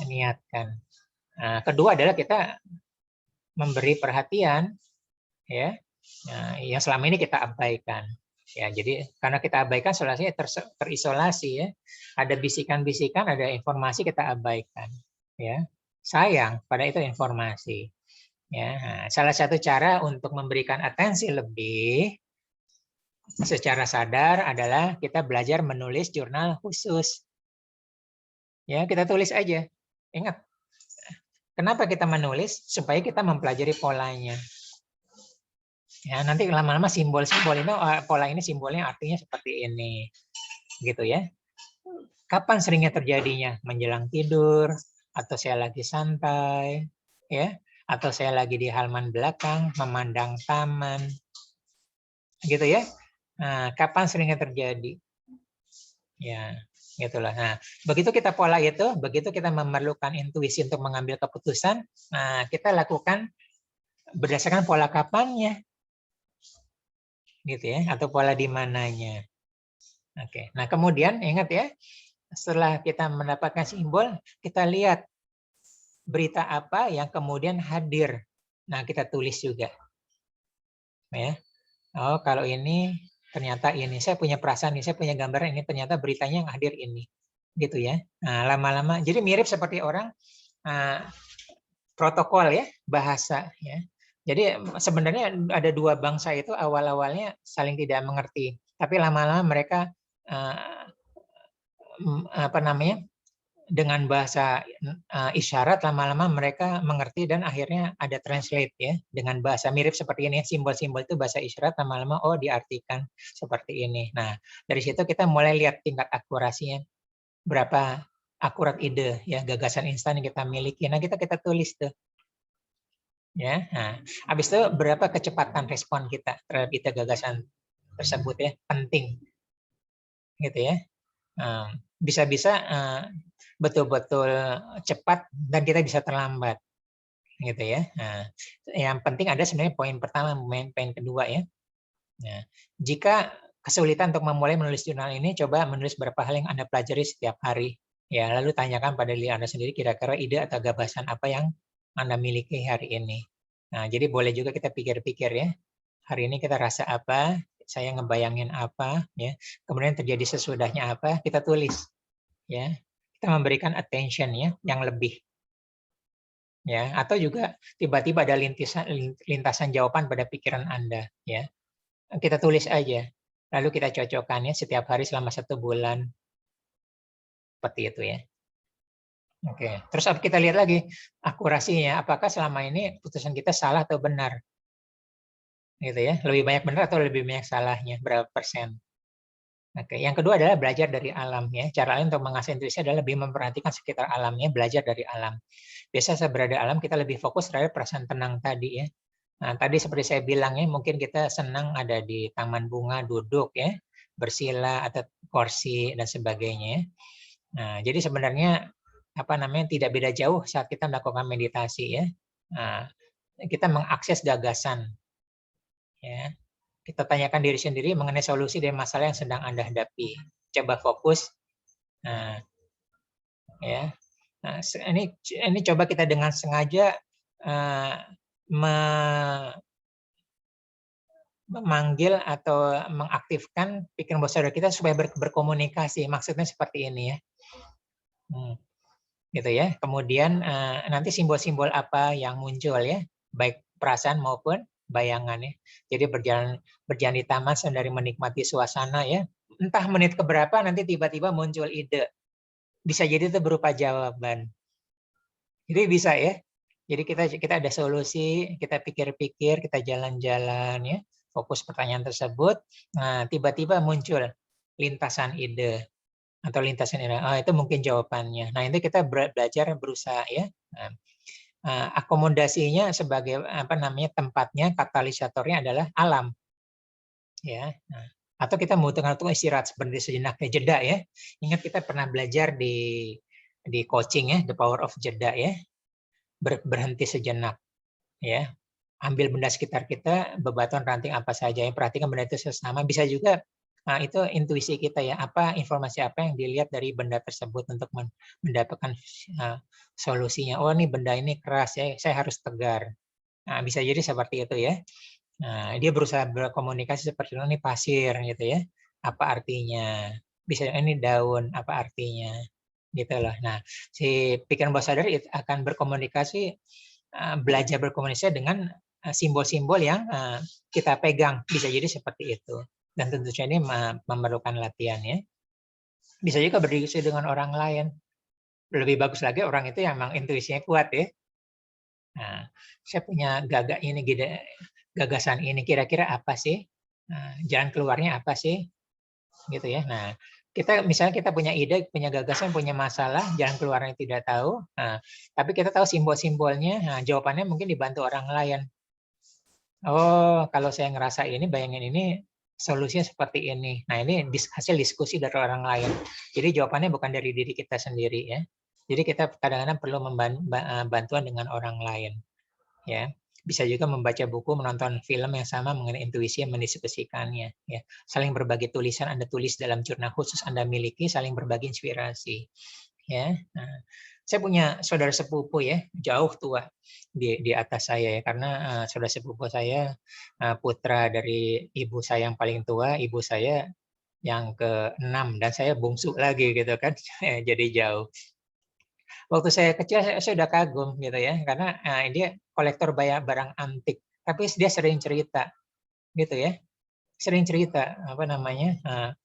niatkan. Nah, kedua adalah kita memberi perhatian ya, yang selama ini kita abaikan. Ya, jadi karena kita abaikan, solusinya terisolasi ya. Ada bisikan-bisikan, ada informasi kita abaikan. Ya, sayang pada itu informasi. Ya, nah, salah satu cara untuk memberikan atensi lebih secara sadar adalah kita belajar menulis jurnal khusus. Ya, kita tulis aja. Ingat, kenapa kita menulis? Supaya kita mempelajari polanya. Ya, nanti lama-lama simbol-simbol ini, pola ini simbolnya artinya seperti ini, gitu ya. Kapan seringnya terjadinya? Menjelang tidur, atau saya lagi santai, ya, atau saya lagi di halaman belakang memandang taman, gitu ya. Nah, kapan seringnya terjadi? Ya, gitulah. Nah, begitu kita pola itu, begitu kita memerlukan intuisi untuk mengambil keputusan, nah kita lakukan berdasarkan pola kapannya. Gitu ya, atau pola di mananya. Oke. Nah, kemudian ingat ya, setelah kita mendapatkan simbol, kita lihat berita apa yang kemudian hadir. Nah, kita tulis juga. Ya. Oh, kalau ini ternyata ini, saya punya perasaan ini, saya punya gambaran ini, ternyata beritanya yang hadir ini. Gitu ya. Nah, lama-lama jadi mirip seperti orang protokol ya, bahasa ya. Jadi sebenarnya ada dua bangsa itu awal-awalnya saling tidak mengerti, tapi lama-lama mereka dengan bahasa isyarat lama-lama mereka mengerti dan akhirnya ada translate ya dengan bahasa mirip seperti ini, simbol-simbol itu bahasa isyarat lama-lama diartikan seperti ini. Nah, dari situ kita mulai lihat tingkat akurasinya, berapa akurat ide ya gagasan instan yang kita miliki. Nah, kita tulis tuh. Ya. Nah, habis itu berapa kecepatan respon kita terhadap ide gagasan tersebut ya, penting gitu ya. Bisa-bisa betul-betul cepat dan kita bisa terlambat gitu ya. Nah, yang penting ada sebenarnya poin pertama, poin kedua ya. Nah, jika kesulitan untuk memulai menulis jurnal ini, coba menulis beberapa hal yang Anda pelajari setiap hari. Ya, lalu tanyakan pada diri Anda sendiri kira-kira ide atau gagasan apa yang Anda miliki hari ini. Nah, jadi boleh juga kita pikir-pikir ya. Hari ini kita rasa apa, saya ngebayangin apa, ya. Kemudian terjadi sesudahnya apa, kita tulis, ya. Kita memberikan attention ya, yang lebih, ya. Atau juga tiba-tiba ada lintasan jawaban pada pikiran Anda, ya. Kita tulis aja, lalu kita cocokkan ya setiap hari selama 1 bulan, seperti itu ya. Oke, terus kita lihat lagi akurasinya, apakah selama ini putusan kita salah atau benar, gitu ya. Lebih banyak benar atau lebih banyak salahnya, berapa persen. Oke, yang kedua adalah belajar dari alam ya. Cara lain untuk mengasah intuisi adalah lebih memperhatikan sekitar alamnya, belajar dari alam. Biasa saat berada alam kita lebih fokus terhadap perasaan tenang tadi ya. Nah, tadi seperti saya bilang ya, mungkin kita senang ada di taman bunga duduk ya, bersila atau kursi dan sebagainya ya. Nah, jadi sebenarnya apa namanya tidak beda jauh saat kita melakukan meditasi ya. Nah, kita mengakses gagasan ya. Kita tanyakan diri sendiri mengenai solusi dari masalah yang sedang Anda hadapi. Coba fokus. Nah, ya. Nah, ini coba kita dengan sengaja memanggil atau mengaktifkan pikiran bawah sadar kita supaya berkomunikasi. Maksudnya seperti ini ya. Gitu ya. Kemudian nanti simbol-simbol apa yang muncul ya, baik perasaan maupun bayangan ya. Jadi berjalan di taman sembari menikmati suasana ya. Entah menit keberapa nanti tiba-tiba muncul ide. Bisa jadi itu berupa jawaban. Jadi bisa ya. Jadi kita ada solusi, kita pikir-pikir, kita jalan-jalan ya, fokus pertanyaan tersebut. Nah, tiba-tiba muncul lintasan ide atau lintasan ide. Itu mungkin jawabannya. Nah, itu kita belajar berusaha ya. Nah, akomodasinya sebagai apa namanya tempatnya katalisatornya adalah alam. Ya. Nah, atau kita membutuhkan waktu istirahat seperti sejenak jeda ya. Ingat kita pernah belajar di coaching ya, the power of jeda ya. Berhenti sejenak ya, ambil benda sekitar kita, bebatuan, ranting apa saja yang perhatikan benda itu sesama. Bisa juga itu intuisi kita ya, apa informasi apa yang dilihat dari benda tersebut untuk mendapatkan solusinya. Oh, ini benda ini keras ya, saya harus tegar. Nah, bisa jadi seperti itu ya. Nah, dia berusaha berkomunikasi seperti ini pasir gitu ya, apa artinya, bisa ini daun apa artinya gitu loh. Nah, si pikiran bawah sadar akan berkomunikasi, belajar berkomunikasi dengan simbol-simbol yang kita pegang. Bisa jadi seperti itu. Dan tentu saja ini memerlukan latihan ya. Bisa juga berdiskusi dengan orang lain. Lebih bagus lagi orang itu yang memang intuisinya kuat ya. Nah, saya punya gagasan ini kira-kira apa sih? Jalan keluarnya apa sih? Gitu ya. Nah, misalnya kita punya ide, punya gagasan, punya masalah, jalan keluarnya tidak tahu. Nah, tapi kita tahu simbol-simbolnya. Nah, jawabannya mungkin dibantu orang lain. Oh, kalau saya ngerasa ini, bayangin ini, solusinya seperti ini. Nah, ini hasil diskusi dari orang lain. Jadi jawabannya bukan dari diri kita sendiri ya. Jadi kita kadang-kadang perlu bantuan dengan orang lain. Ya, bisa juga membaca buku, menonton film yang sama mengenai intuisi yang mendiskusikannya. Ya, saling berbagi tulisan Anda tulis dalam jurnal khusus Anda miliki, saling berbagi inspirasi. Ya, nah, saya punya saudara sepupu ya, jauh tua di atas saya ya, karena saudara sepupu saya putra dari ibu saya yang paling tua, ibu saya yang ke-6 dan saya bungsu lagi gitu kan, jadi jauh. Waktu saya kecil saya sudah kagum gitu ya, karena dia kolektor barang antik, tapi dia sering cerita gitu ya, sering cerita apa namanya,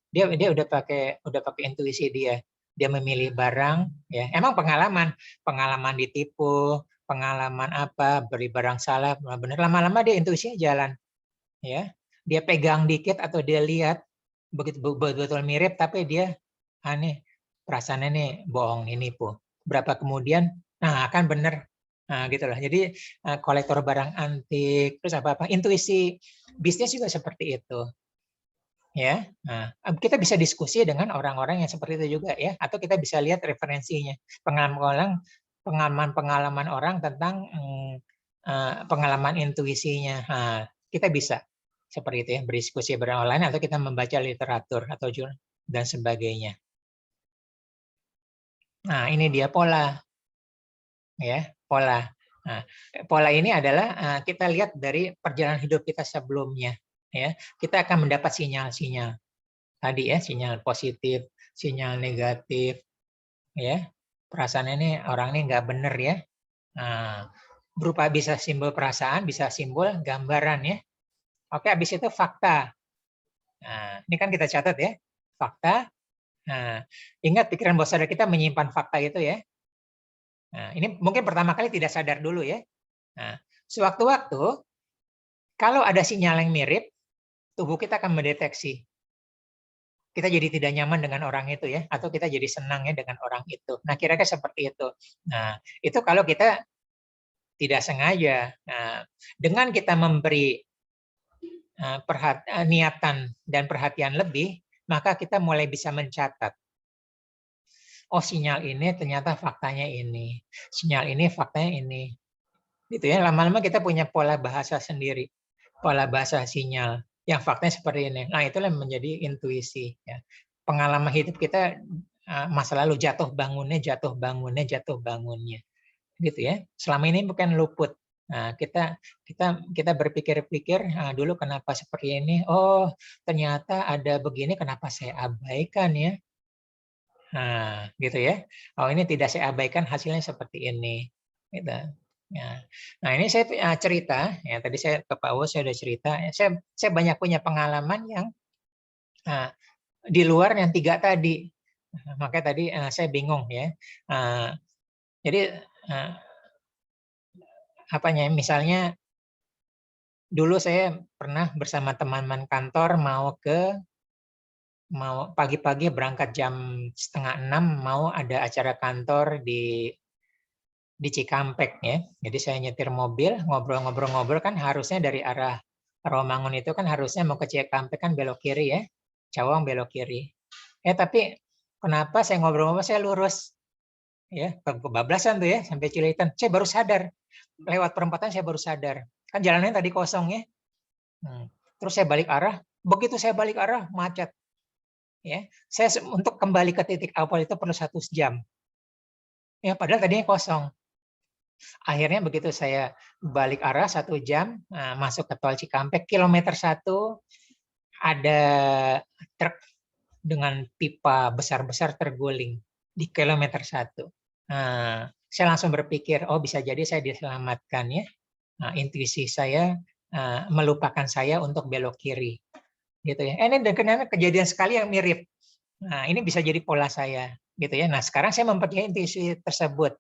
dia udah pakai intuisi dia. Dia memilih barang ya, emang pengalaman ditipu, pengalaman apa, beli barang salah, benar lama-lama dia intuisinya jalan ya. Dia pegang dikit atau dia lihat begitu betul mirip tapi dia aneh, perasaannya nih bohong, ini nipu. Berapa kemudian, nah kan benar Nah, gitu loh. Jadi kolektor barang antik, terus apa-apa, intuisi bisnis juga seperti itu. Ya, nah, kita bisa diskusi dengan orang-orang yang seperti itu juga ya, atau kita bisa lihat referensinya, pengalaman-pengalaman orang tentang pengalaman intuisinya. Nah, kita bisa seperti itu ya, berdiskusi online atau kita membaca literatur atau jurnal dan sebagainya. Nah, ini dia pola, ya, pola. Nah, pola ini adalah kita lihat dari perjalanan hidup kita sebelumnya, ya. Kita akan mendapat sinyal-sinyal tadi ya, sinyal positif, sinyal negatif, ya. Perasaan ini orang ini nggak benar ya. Nah, berupa bisa simbol perasaan, bisa simbol gambaran ya. Oke, habis itu fakta. Nah, ini kan kita catat ya, fakta. Nah, ingat pikiran bawah sadar kita menyimpan fakta itu ya. Nah, ini mungkin pertama kali tidak sadar dulu ya. Nah, sewaktu-waktu kalau ada sinyal yang mirip, tubuh kita akan mendeteksi. Kita jadi tidak nyaman dengan orang itu ya, atau kita jadi senang ya dengan orang itu. Nah, kira-kira seperti itu. Nah, itu kalau kita tidak sengaja. Nah, dengan kita memberi niatan dan perhatian lebih, maka kita mulai bisa mencatat. Oh, sinyal ini ternyata faktanya ini. Sinyal ini faktanya ini. Gitu ya, lama-lama kita punya pola bahasa sendiri. Pola bahasa sinyal yang faktanya seperti ini. Nah, itulah yang menjadi intuisi ya. Pengalaman hidup kita masa lalu jatuh bangunnya, jatuh bangunnya, jatuh bangunnya. Gitu ya. Selama ini bukan luput. Nah, kita berpikir-pikir dulu kenapa seperti ini? Oh, ternyata ada begini, kenapa saya abaikan ya? Nah, gitu ya. Oh, ini tidak saya abaikan, hasilnya seperti ini. Gitu. Ya. Nah, ini saya cerita ya. Tadi saya ke Pak Uwo saya sudah cerita. Saya banyak punya pengalaman yang di luar yang 3 tadi. Makanya tadi saya bingung ya. Jadi apanya? Misalnya dulu saya pernah bersama teman-teman kantor mau pagi-pagi berangkat jam 5:30 mau ada acara kantor di Cikampek ya. Jadi saya nyetir mobil, ngobrol-ngobrol kan harusnya dari arah Rawamangun itu kan harusnya mau ke Cikampek kan belok kiri ya. Cawang belok kiri. Tapi kenapa saya ngobrol-ngobrol saya lurus ya, kebablasan tuh ya sampai Cililitan. Saya baru sadar. Lewat perempatan saya baru sadar. Kan jalannya tadi kosong ya. Terus saya balik arah, begitu saya balik arah macet. Ya, saya untuk kembali ke titik awal itu perlu 1 jam. Ya, padahal tadinya kosong. Akhirnya begitu saya balik arah 1 jam, masuk ke tol Cikampek, kilometer 1 ada truk dengan pipa besar-besar terguling di kilometer 1. Saya langsung berpikir, oh bisa jadi saya diselamatkan ya. Intuisi saya melupakan saya untuk belok kiri. Gitu ya. Ini dengan kejadian sekali yang mirip. Nah, ini bisa jadi pola saya gitu ya. Nah, sekarang saya mempercayai intuisi tersebut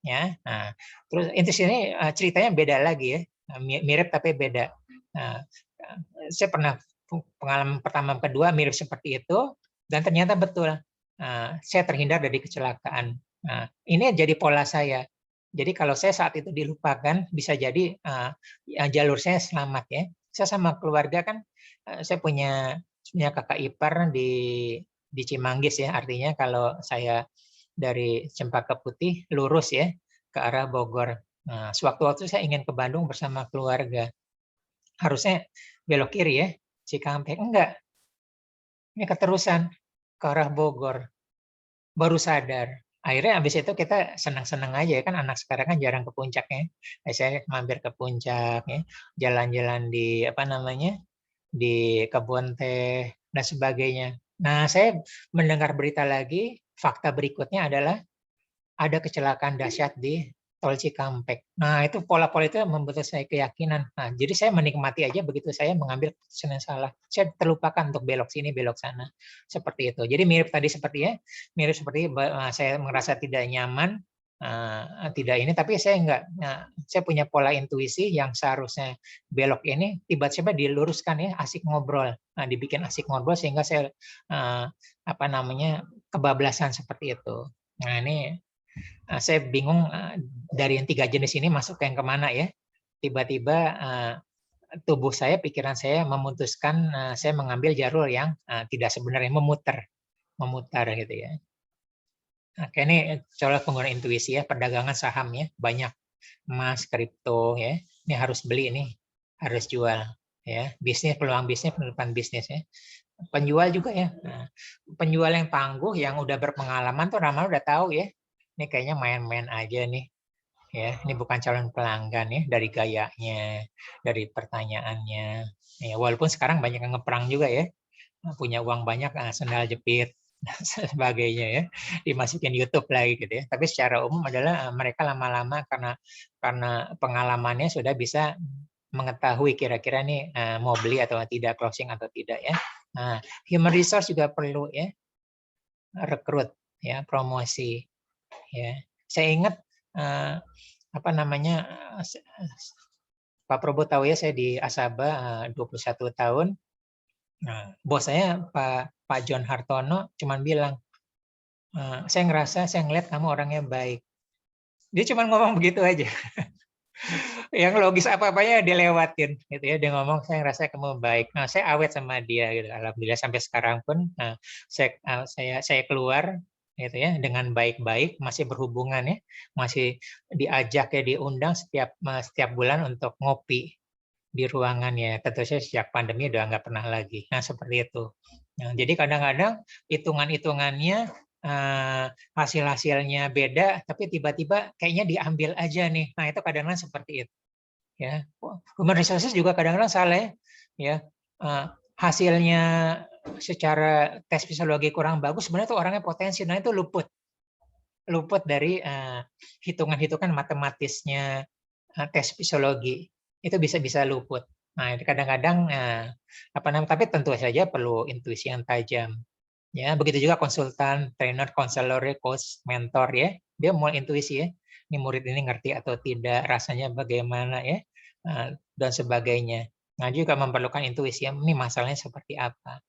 ya. Nah, terus intuisi ini ceritanya beda lagi ya. Mirip tapi beda. Nah, saya pernah pengalaman pertama kedua mirip seperti itu dan ternyata betul. Saya terhindar dari kecelakaan. Nah, ini jadi pola saya. Jadi kalau saya saat itu dilupakan bisa jadi jalur saya selamat ya. Saya sama keluarga kan saya punya kakak ipar di Cimanggis ya, artinya kalau saya dari Cempaka Putih lurus ya ke arah Bogor. Nah, sewaktu-waktu saya ingin ke Bandung bersama keluarga. Harusnya belok kiri ya, Cikampek. Enggak, ini keterusan ke arah Bogor. Baru sadar. Akhirnya habis itu kita senang-senang aja ya kan anak sekarang kan jarang ke puncak ya. Saya mampir ke puncak ya, jalan-jalan di apa namanya? Di kebun teh dan sebagainya. Nah, saya mendengar berita lagi, fakta berikutnya adalah ada kecelakaan dahsyat di tol Cikampek. Nah, itu pola-pola itu membuat saya keyakinan. Nah, jadi saya menikmati aja begitu saya mengambil keputusan yang salah. Saya terlupakan untuk belok sini, belok sana. Seperti itu. Jadi mirip tadi sepertinya, mirip seperti saya merasa tidak nyaman, tidak ini, tapi saya enggak. Nah, saya punya pola intuisi yang seharusnya belok ini, tiba-tiba diluruskan ya, asik ngobrol. Nah, dibikin asik ngobrol sehingga saya apa namanya kebablasan seperti itu. Nah, ini Saya bingung dari yang 3 jenis ini masuk ke yang kemana ya. Tiba-tiba tubuh saya, pikiran saya memutuskan saya mengambil jalur yang tidak sebenarnya memutar gitu ya. Oke, ini coba pengguna intuisi ya, perdagangan saham ya, banyak emas, kripto ya. Ini harus beli ini, harus jual ya. Bisnis, peluang bisnis, penutupan bisnis ya. Penjual juga ya. Nah, penjual yang tangguh, yang udah berpengalaman tuh lama udah tahu ya. Ini kayaknya main-main aja nih. Ya, ini bukan calon pelanggan ya, dari gayanya, dari pertanyaannya. Ya, walaupun sekarang banyak yang ngeperang juga ya, punya uang banyak, sendal jepit dan sebagainya ya, dimasukin YouTube lagi gitu ya. Tapi secara umum adalah mereka lama-lama karena pengalamannya sudah bisa mengetahui kira-kira nih mau beli atau tidak, closing atau tidak ya. Nah, human resource juga perlu ya, rekrut ya, promosi ya. Saya ingat apa namanya, Pak Prabowo tahu ya, saya di Asaba 21 tahun. Nah, bos saya Pak John Hartono cuman bilang, saya ngerasa, saya ngeliat kamu orangnya baik. Dia cuma ngomong begitu aja. Yang logis apa-apanya dia lewatin gitu ya. Dia ngomong, saya ngerasa kamu baik. Nah, saya awet sama dia gitu. Alhamdulillah sampai sekarang pun saya keluar gitu ya dengan baik-baik, masih berhubungan ya, masih diajak ya, diundang setiap bulan untuk ngopi di ruangan ya. Tentu saja sejak pandemi udah nggak pernah lagi. Nah, seperti itu. Nah, jadi kadang-kadang hitungan-hitungannya hasil-hasilnya beda, tapi tiba-tiba kayaknya diambil aja nih. Nah, itu kadang-kadang seperti itu. Ya, human resources juga kadang-kadang salah ya. Hasilnya secara tes psikologi kurang bagus, sebenarnya itu orangnya potensi. Nah, itu luput dari hitungan-hitungan matematisnya tes psikologi. Itu bisa luput. Nah, kadang-kadang apa namanya, tapi tentu saja perlu intuisi yang tajam. Ya, begitu juga konsultan, trainer, konselor, coach, mentor ya. Dia mau intuisi ya. Ini murid ini ngerti atau tidak, rasanya bagaimana ya, dan sebagainya. Nah, juga memerlukan intuisi ya. Ini masalahnya seperti apa.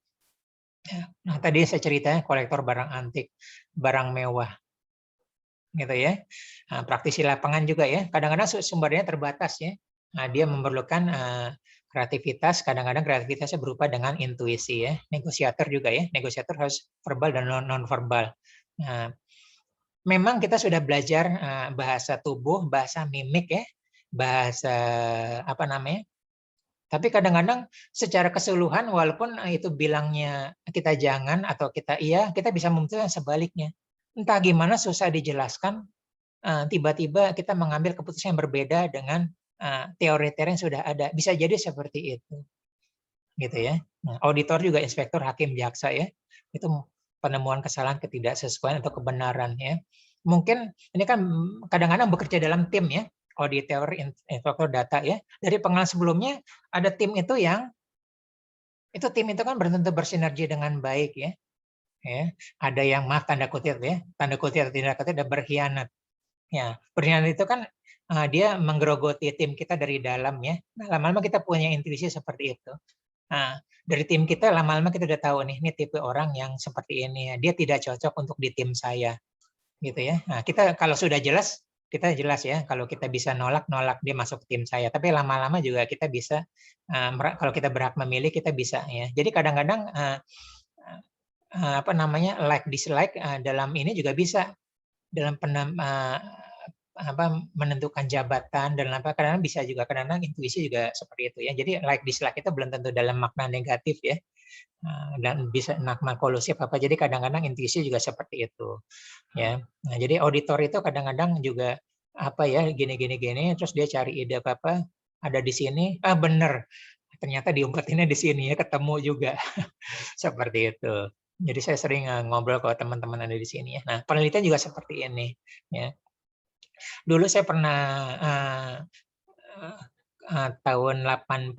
Nah, tadi saya ceritanya kolektor barang antik, barang mewah, gitu ya. Nah, praktisi lapangan juga ya. Kadang-kadang sumbernya terbatas ya. Nah, dia memerlukan kreativitas, kadang-kadang kreativitasnya berupa dengan intuisi ya. Negosiator juga ya, negosiator harus verbal dan non verbal. Nah, memang kita sudah belajar bahasa tubuh, bahasa mimik ya, bahasa apa namanya. Tapi kadang-kadang secara keseluruhan walaupun itu bilangnya kita jangan atau kita iya, kita bisa memutuskan sebaliknya. Entah gimana susah dijelaskan, tiba-tiba kita mengambil keputusan yang berbeda dengan teori-teori yang sudah ada. Bisa jadi seperti itu. Gitu ya. Nah, auditor juga inspektur, hakim, jaksa ya. Itu penemuan kesalahan, ketidaksesuaian atau kebenaran ya. Mungkin ini kan kadang-kadang bekerja dalam tim ya. Auditor, inspektur data ya. Dari pengalaman sebelumnya ada tim itu tim itu kan belum tentu bersinergi dengan baik ya. Ya, ada yang maaf tanda kutip ya, tanda kutip tidak kutip ada berkhianat. Ya, berkhianat itu kan dia menggerogoti tim kita dari dalam ya. Nah, lama-lama kita punya intuisi seperti itu. Nah, dari tim kita lama-lama kita udah tahu nih, ini tipe orang yang seperti ini ya. Dia tidak cocok untuk di tim saya. Gitu ya. Nah, kita kalau sudah jelas, kita jelas ya, kalau kita bisa nolak dia masuk tim saya. Tapi lama-lama juga kita bisa kalau kita berhak memilih kita bisa ya. Jadi kadang-kadang apa namanya, like dislike dalam ini juga bisa dalam menentukan jabatan dan apa, kadang-kadang bisa juga, kadang-kadang intuisi juga seperti itu ya. Jadi like dislike itu belum tentu dalam makna negatif ya, dan bisa makna kolusif apa. Jadi kadang-kadang intuisi juga seperti itu ya. Nah, jadi auditor itu kadang-kadang juga apa ya, gini terus dia cari ide apa ada di sini, bener ternyata diumpetinnya di sini ya, ketemu juga. Seperti itu. Jadi saya sering ngobrol kalau teman-teman ada di sini ya. Nah, penelitian juga seperti ini ya. Dulu saya pernah tahun 89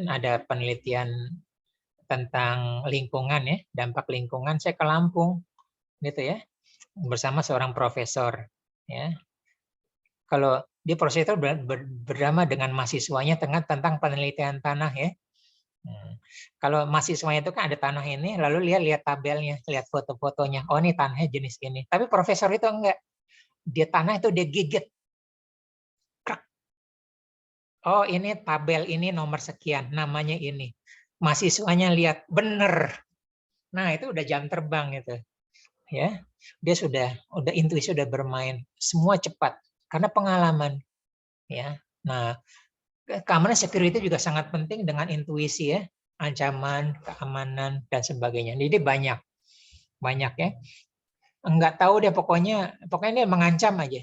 ada penelitian tentang lingkungan ya, dampak lingkungan. Saya ke Lampung gitu ya, bersama seorang profesor ya. Kalau dia profesor berdama dengan mahasiswanya tentang penelitian tanah ya. Kalau mahasiswanya itu kan ada tanah ini, lalu lihat tabelnya, lihat foto-fotonya. Oh, ini tanahnya jenis ini. Tapi profesor itu enggak. Di tanah itu dia gigit. Krak. Oh, ini tabel ini nomor sekian, namanya ini. Mahasiswanya lihat bener. Nah, itu udah jam terbang itu. Ya. Dia udah intuisi sudah bermain. Semua cepat karena pengalaman, ya. Nah, keamanan security juga sangat penting dengan intuisi ya, ancaman, keamanan dan sebagainya. Jadi banyak ya. Enggak tahu deh pokoknya dia mengancam aja.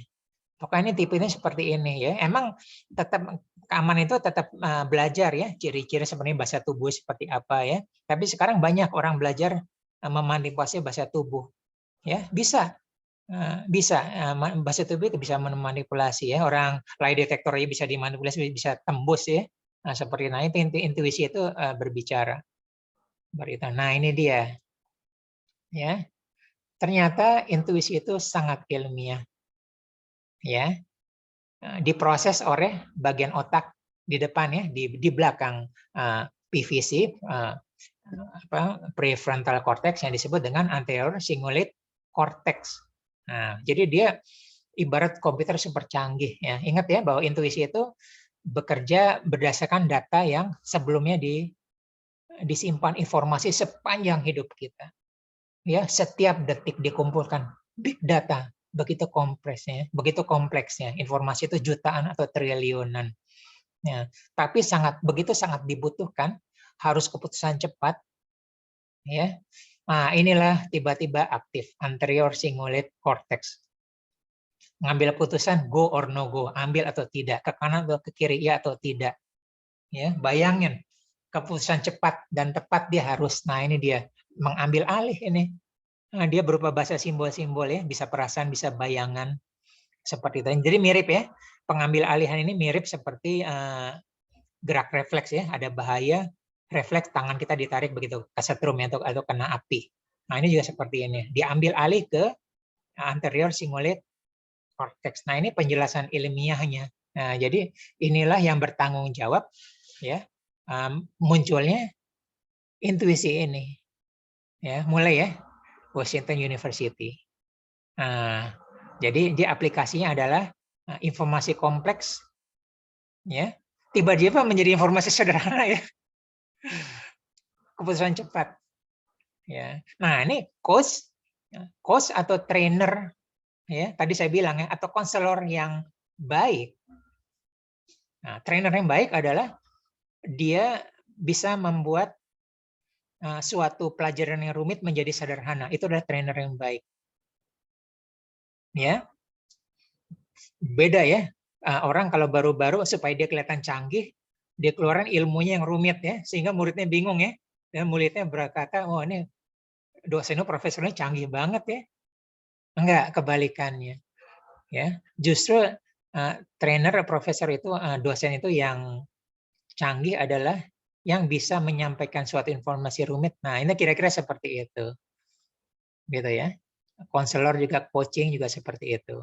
Pokoknya ini tipenya seperti ini ya. Emang tetap keamanan itu tetap belajar ya, ciri-ciri sebenarnya bahasa tubuh seperti apa ya. Tapi sekarang banyak orang belajar memanipulasi bahasa tubuh. Ya, bisa. Bisa bahasa tubuh itu bisa memanipulasi ya. Orang lie detector bisa dimanipulasi, bisa tembus ya. Nah, seperti itu intuisi itu berbicara. Nah, ini dia. Ya. Ternyata intuisi itu sangat ilmiah. Ya. Diproses oleh bagian otak di depan ya, di belakang PVC, prefrontal cortex yang disebut dengan anterior cingulate cortex. Nah, jadi dia ibarat komputer super canggih ya. Ingat ya bahwa intuisi itu bekerja berdasarkan data yang sebelumnya disimpan informasi sepanjang hidup kita. Ya, setiap detik dikumpulkan big data, begitu kompleksnya. Informasi itu jutaan atau triliunan. Ya, tapi begitu sangat dibutuhkan, harus keputusan cepat. Ya, nah inilah tiba-tiba aktif anterior cingulate cortex. Ngambil keputusan go or no go, ambil atau tidak, ke kanan atau ke kiri, ya atau tidak. Ya, bayangin keputusan cepat dan tepat dia harus. Nah ini dia mengambil alih ini. Nah, dia berupa bahasa simbol-simbol ya, bisa perasaan, bisa bayangan seperti itu. Jadi mirip ya, pengambil alihan ini mirip seperti gerak refleks ya, ada bahaya, refleks tangan kita ditarik begitu kesetrum ya, atau kena api. Nah ini juga seperti ini, diambil alih ke anterior cingulate cortex. Nah ini penjelasan ilmiahnya. Nah jadi inilah yang bertanggung jawab ya munculnya intuisi ini. Ya mulai ya. Washington University. Nah, jadi dia aplikasinya adalah informasi kompleks, ya tiba-tiba menjadi informasi sederhana ya, keputusan cepat. Ya, nah ini coach atau trainer, ya tadi saya bilang ya, atau konselor yang baik. Nah, trainer yang baik adalah dia bisa membuat suatu pelajaran yang rumit menjadi sederhana. Itu adalah trainer yang baik. Ya, beda ya. Orang kalau baru-baru supaya dia kelihatan canggih, dia keluarin ilmunya yang rumit ya, sehingga muridnya bingung ya. Dan muridnya berkata, oh ini dosennya profesornya canggih banget ya. Enggak, kebalikannya. Ya, justru trainer profesor itu dosen itu yang canggih adalah yang bisa menyampaikan suatu informasi rumit. Nah, ini kira-kira seperti itu. Gitu ya. Konselor juga, coaching juga seperti itu.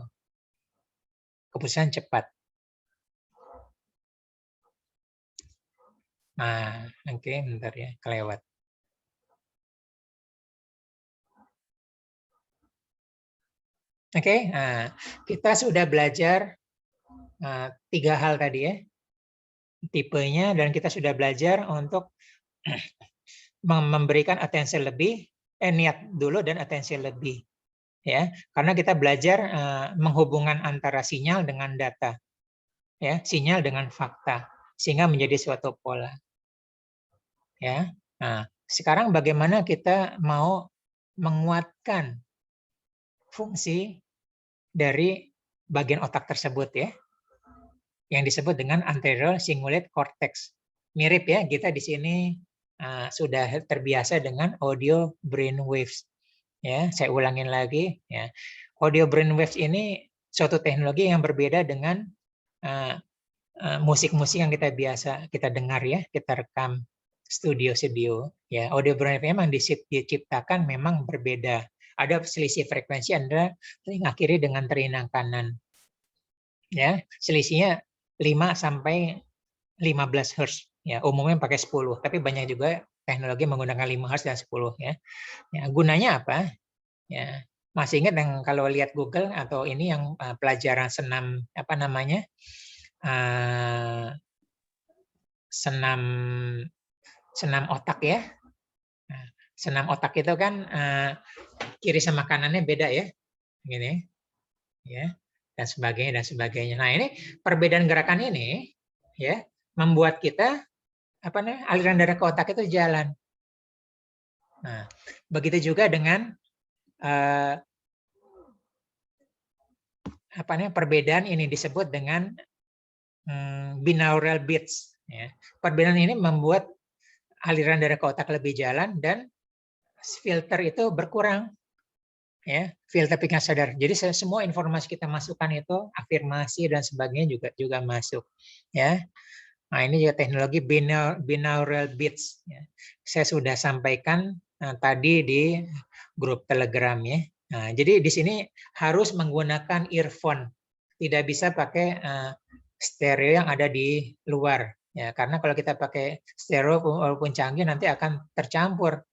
Keputusan cepat. Nah, oke, bentar ya, kelewat. Oke, nah, kita sudah belajar 3 hal tadi ya, tipenya, dan kita sudah belajar untuk memberikan atensi lebih, niat dulu dan atensi lebih, ya, karena kita belajar menghubungkan antara sinyal dengan data, ya, sinyal dengan fakta, sehingga menjadi suatu pola, ya. Nah, sekarang bagaimana kita mau menguatkan fungsi dari bagian otak tersebut ya, yang disebut dengan anterior cingulate cortex. Mirip ya, kita di sini sudah terbiasa dengan audio brain waves. Ya, saya ulangin lagi ya. Audio brain waves ini suatu teknologi yang berbeda dengan musik-musik yang kita dengar ya, kita rekam studio ya. Audio brain wave memang diciptakan memang berbeda. Ada selisih frekuensi antara telinga kiri dengan telinga kanan. Ya, selisihnya 5 sampai 15 Hz. Ya, umumnya pakai 10, tapi banyak juga teknologi menggunakan 5 Hz dan 10 ya. Ya, gunanya apa? Ya, Masih ingat yang kalau lihat Google atau ini yang pelajaran senam apa namanya? Senam otak ya. Nah, senam otak itu kan kiri sama kanannya beda ya. Gini. Ya. Dan sebagainya. Nah, ini perbedaan gerakan ini ya membuat kita aliran darah ke otak itu jalan. Nah, begitu juga dengan perbedaan ini disebut dengan binaural beats. Ya. Perbedaan ini membuat aliran darah ke otak lebih jalan dan filter itu berkurang. Ya, filter pikiran sadar. Jadi semua informasi kita masukkan itu afirmasi dan sebagainya juga masuk. Ya. Nah, ini juga teknologi binaural beats. Ya. Saya sudah sampaikan tadi di grup Telegram ya. Nah, jadi di sini harus menggunakan earphone. Tidak bisa pakai stereo yang ada di luar. Ya, karena kalau kita pakai stereo walaupun canggih nanti akan tercampur.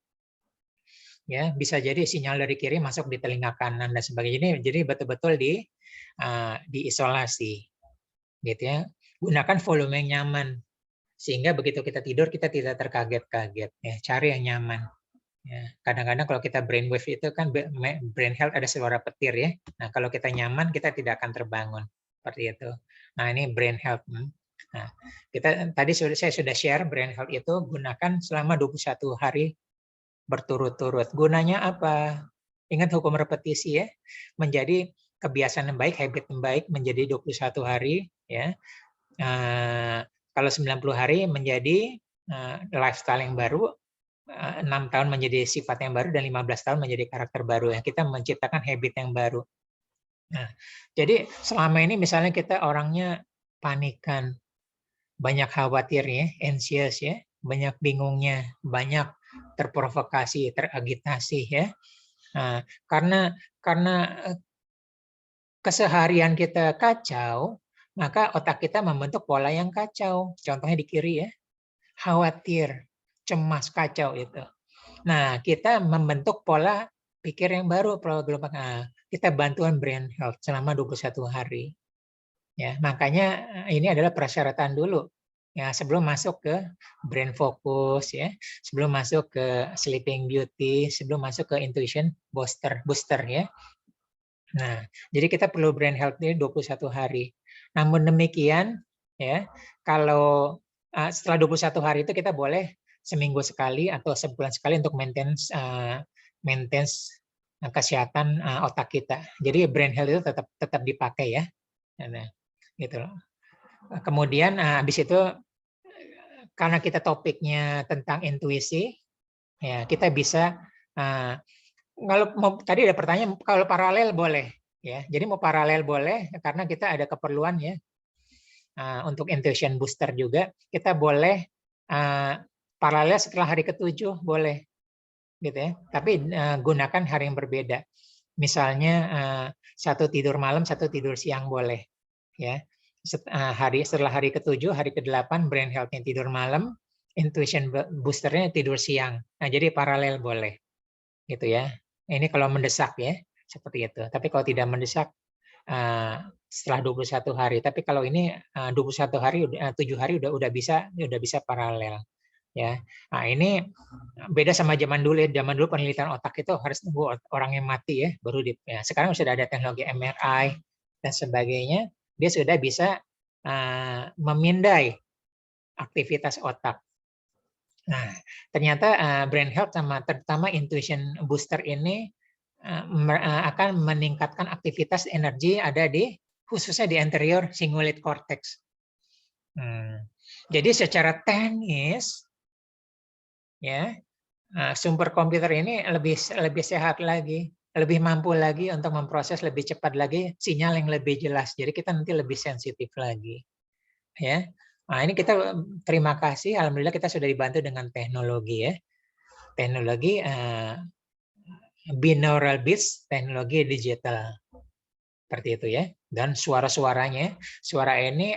Ya, bisa jadi sinyal dari kiri masuk di telinga kanan dan sebagainya. Jadi betul-betul diisolasi. Gitu ya. Gunakan volume yang nyaman sehingga begitu kita tidur kita tidak terkaget-kaget ya, cari yang nyaman ya. Kadang-kadang kalau kita brainwave itu kan brain health ada suara petir ya. Nah, kalau kita nyaman kita tidak akan terbangun seperti itu. Nah, ini brain health. Nah, saya sudah share brain health itu gunakan selama 21 hari berturut-turut. Gunanya apa? Ingat hukum repetisi ya. Menjadi kebiasaan yang baik, habit yang baik menjadi 21 hari ya. Kalau 90 hari menjadi lifestyle yang baru, 6 tahun menjadi sifat yang baru, dan 15 tahun menjadi karakter baru. Ya. Kita menciptakan habit yang baru. Nah, jadi selama ini misalnya kita orangnya panikan, banyak khawatir ya, anxious ya, banyak bingungnya, banyak terprovokasi, teragitasi ya. Nah, karena keseharian kita kacau, maka otak kita membentuk pola yang kacau. Contohnya di kiri ya, khawatir, cemas, kacau itu. Nah, kita membentuk pola pikir yang baru, pola gelombang. Nah, kita bantuan brain health selama 21 hari. Ya, makanya ini adalah persyaratan dulu. Ya, sebelum masuk ke brain focus ya, sebelum masuk ke sleeping beauty, sebelum masuk ke intuition booster ya. Nah, jadi kita perlu brain health ini 21 hari. Namun demikian, ya, kalau setelah 21 hari itu kita boleh seminggu sekali atau sebulan sekali untuk maintenance kesehatan otak kita. Jadi brain health itu tetap dipakai ya. Nah, gitu loh. Kemudian habis itu karena kita topiknya tentang intuisi, ya kita bisa tadi ada pertanyaan kalau paralel boleh ya. Jadi mau paralel boleh karena kita ada keperluan ya. Untuk intuition booster juga kita boleh paralel setelah hari ke-7 boleh gitu ya. Tapi gunakan hari yang berbeda. Misalnya satu tidur malam, satu tidur siang boleh ya. Setelah hari ke-7, hari ke-8 brain health-nya tidur malam, intuition boosternya tidur siang. Nah, jadi paralel boleh. Gitu ya. Ini kalau mendesak ya, seperti itu. Tapi kalau tidak mendesak setelah 21 hari. Tapi kalau ini 21 hari 7 hari udah bisa paralel ya. Nah, ini beda sama zaman dulu ya. Zaman dulu penelitian otak itu harus nunggu orang yang mati ya baru ya. Sekarang sudah ada teknologi MRI dan sebagainya. Dia sudah bisa memindai aktivitas otak. Nah, ternyata brain health terutama intuition booster ini akan meningkatkan aktivitas energi ada khususnya di anterior cingulate cortex. Jadi secara teknis ya sumber komputer ini lebih sehat lagi, lebih mampu lagi untuk memproses lebih cepat lagi sinyal yang lebih jelas. Jadi kita nanti lebih sensitif lagi. Ya. Nah, ini kita terima kasih, alhamdulillah kita sudah dibantu dengan teknologi ya. Teknologi binaural beats, teknologi digital. Seperti itu ya. Dan suara-suaranya, suara ini,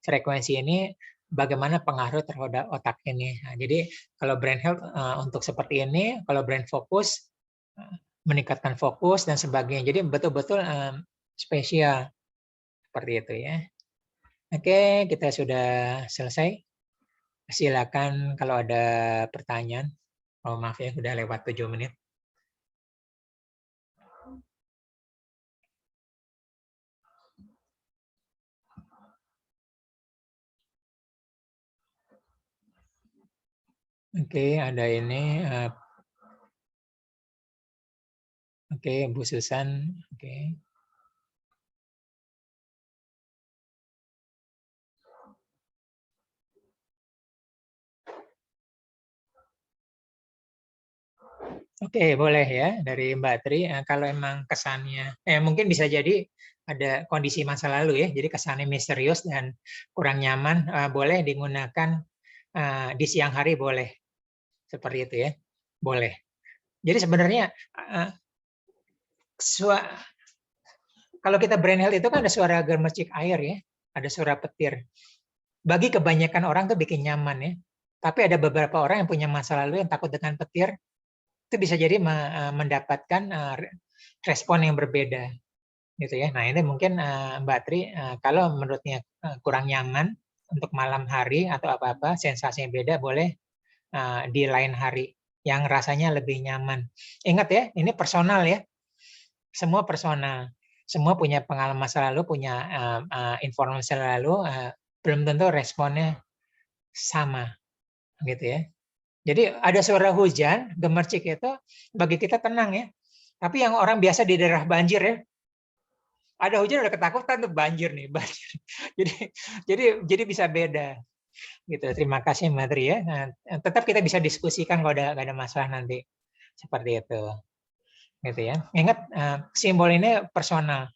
frekuensi ini bagaimana pengaruh terhadap otak ini. Nah, jadi kalau brain health untuk seperti ini, kalau brain focus meningkatkan fokus dan sebagainya. Jadi betul-betul spesial seperti itu ya. Oke, kita sudah selesai. Silakan kalau ada pertanyaan. Oh maaf ya, sudah lewat 7 menit. Oke, ada ini. Oke, Bu Susan. Oke. Oke, boleh ya dari Mbak Tri. Kalau emang kesannya, mungkin bisa jadi ada kondisi masa lalu ya, jadi kesannya misterius dan kurang nyaman, boleh digunakan di siang hari boleh, seperti itu ya, boleh. Jadi sebenarnya kalau kita brain health itu kan ada suara gemercik air ya, ada suara petir. Bagi kebanyakan orang tuh bikin nyaman ya. Tapi ada beberapa orang yang punya masa lalu yang takut dengan petir, itu bisa jadi mendapatkan respon yang berbeda gitu ya. Nah, ini mungkin Mbak Tri kalau menurutnya kurang nyaman untuk malam hari atau apa-apa, sensasinya beda, boleh di lain hari yang rasanya lebih nyaman. Ingat ya, ini personal ya. Semua personal. Semua punya pengalaman masa lalu, punya informasi masa lalu, belum tentu responnya sama gitu ya. Jadi ada suara hujan, gemercik itu bagi kita tenang ya. Tapi yang orang biasa di daerah banjir ya, ada hujan udah ketakutan tuh banjir nih, banjir. Jadi bisa beda gitu. Terima kasih Mbak Tri ya. Nah, tetap kita bisa diskusikan kalau ada masalah nanti seperti itu. Gitu ya. Ingat simbol ini personal.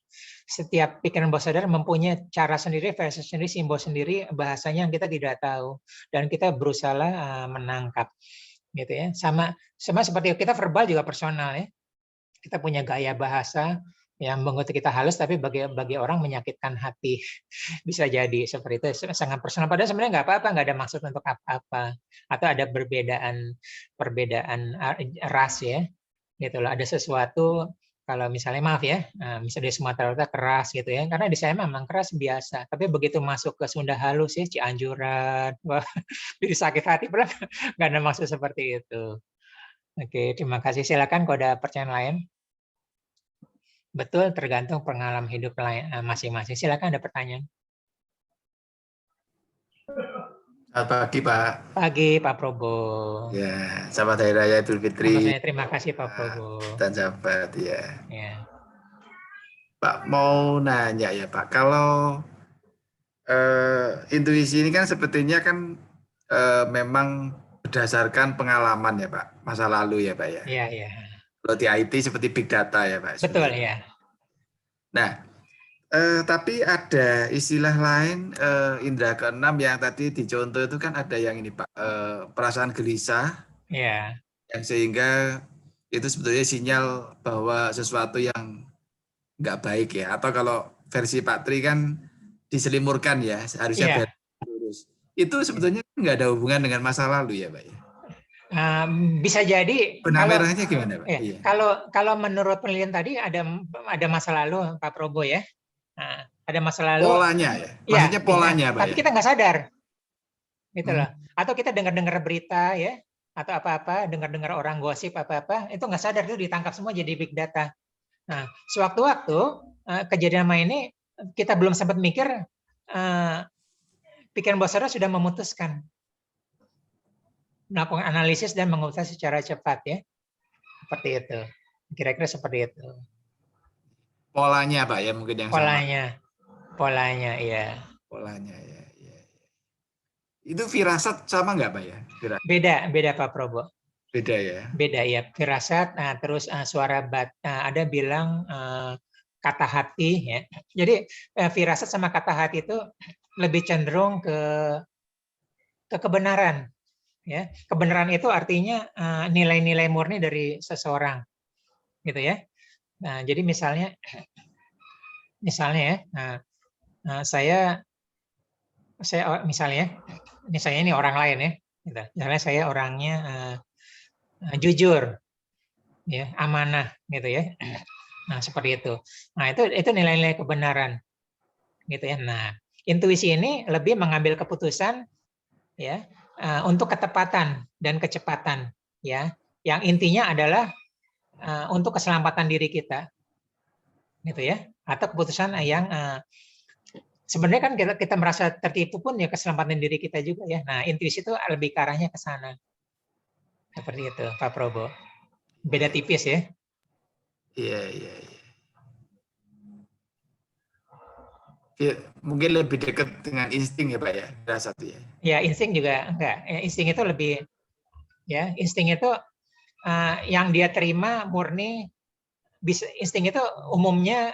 Setiap pikiran bawah sadar mempunyai cara sendiri, versi sendiri, simbol sendiri, bahasanya yang kita tidak tahu dan kita berusaha menangkap gitu ya. Sama seperti kita verbal juga personal ya. Kita punya gaya bahasa yang membuat kita halus tapi bagi orang menyakitkan hati. Bisa jadi seperti itu, sangat personal. Padahal sebenarnya nggak apa-apa, nggak ada maksud untuk apa-apa. Atau ada perbedaan ras ya. Gitu loh. Ada sesuatu kalau misalnya maaf ya, misalnya di Sumatera Utara keras gitu ya, karena di saya memang keras biasa. Tapi begitu masuk ke Sunda halus ya, Cianjuran, wah, jadi sakit hati. Padahal nggak ada maksud seperti itu. Oke, terima kasih. Silakan kalau ada pertanyaan lain. Betul, tergantung pengalaman hidup masing-masing. Silakan ada pertanyaan. Selamat pagi, Pak. Pagi, Pak Probo. Ya, selamat Hari Raya Idul Fitri. Terima kasih, Pak Probo. Dan sahabat, ya. Ya. Pak, mau nanya ya, Pak. Kalau intuisi ini kan sepertinya kan memang berdasarkan pengalaman ya, Pak. Masa lalu ya, Pak ya. Iya, iya. Kalau di IT seperti big data ya, Pak. Betul, ya. Nah, tapi ada istilah lain indera keenam yang tadi dicontoh itu kan ada yang ini Pak, perasaan gelisah, ya. Yang sehingga itu sebetulnya sinyal bahwa sesuatu yang nggak baik ya. Atau kalau versi Pak Tri kan diselimurkan ya, harusnya Ya. lurus. Itu sebetulnya nggak ada hubungan dengan masa lalu ya Pak ya. Bisa jadi benang merahnya gimana Pak? Iya. Kalau menurut penelitian tadi ada masa lalu Pak Probo ya. Nah, ada masa lalu. Polanya ya. Maksudnya polanya Pak. Tapi kita nggak sadar, gitu loh. Atau kita dengar-dengar berita ya, atau apa-apa, dengar-dengar orang gosip apa-apa, itu nggak sadar itu ditangkap semua jadi big data. Nah, sewaktu-waktu kejadian ini kita belum sempat mikir, pikiran bawah sadar sudah memutuskan, melakukan analisis dan memutuskan secara cepat ya. Seperti itu. Kira-kira seperti itu. Polanya Pak ya mungkin yang Polanya. sama. Polanya, iya. Polanya ya. Itu firasat sama nggak Pak ya? Beda Pak Probo. Beda ya. Beda ya. Firasat, terus suara ada bilang kata hati ya. Jadi firasat sama kata hati itu lebih cenderung ke kebenaran. Ya, kebenaran itu artinya nilai-nilai murni dari seseorang, gitu ya. Nah, jadi misalnya ya, saya misalnya ini orang lain ya, gitu. Misalnya saya orangnya jujur, ya, amanah gitu ya. Nah, seperti itu. Nah, itu nilai-nilai kebenaran gitu ya. Nah, intuisi ini lebih mengambil keputusan ya untuk ketepatan dan kecepatan ya. Yang intinya adalah untuk keselamatan diri kita gitu ya. Atau keputusan yang sebenarnya kan kita merasa tertipu pun ya keselamatan diri kita juga ya. Nah, intuisi itu lebih ke arahnya ke sana. Seperti itu, Pak Probo. Beda tipis ya. Iya, iya, iya. Ya, mungkin lebih dekat dengan insting ya Pak ya, rasa satu ya. Ya, insting juga enggak. Insting itu lebih ya, insting itu yang dia terima murni bisa insting itu umumnya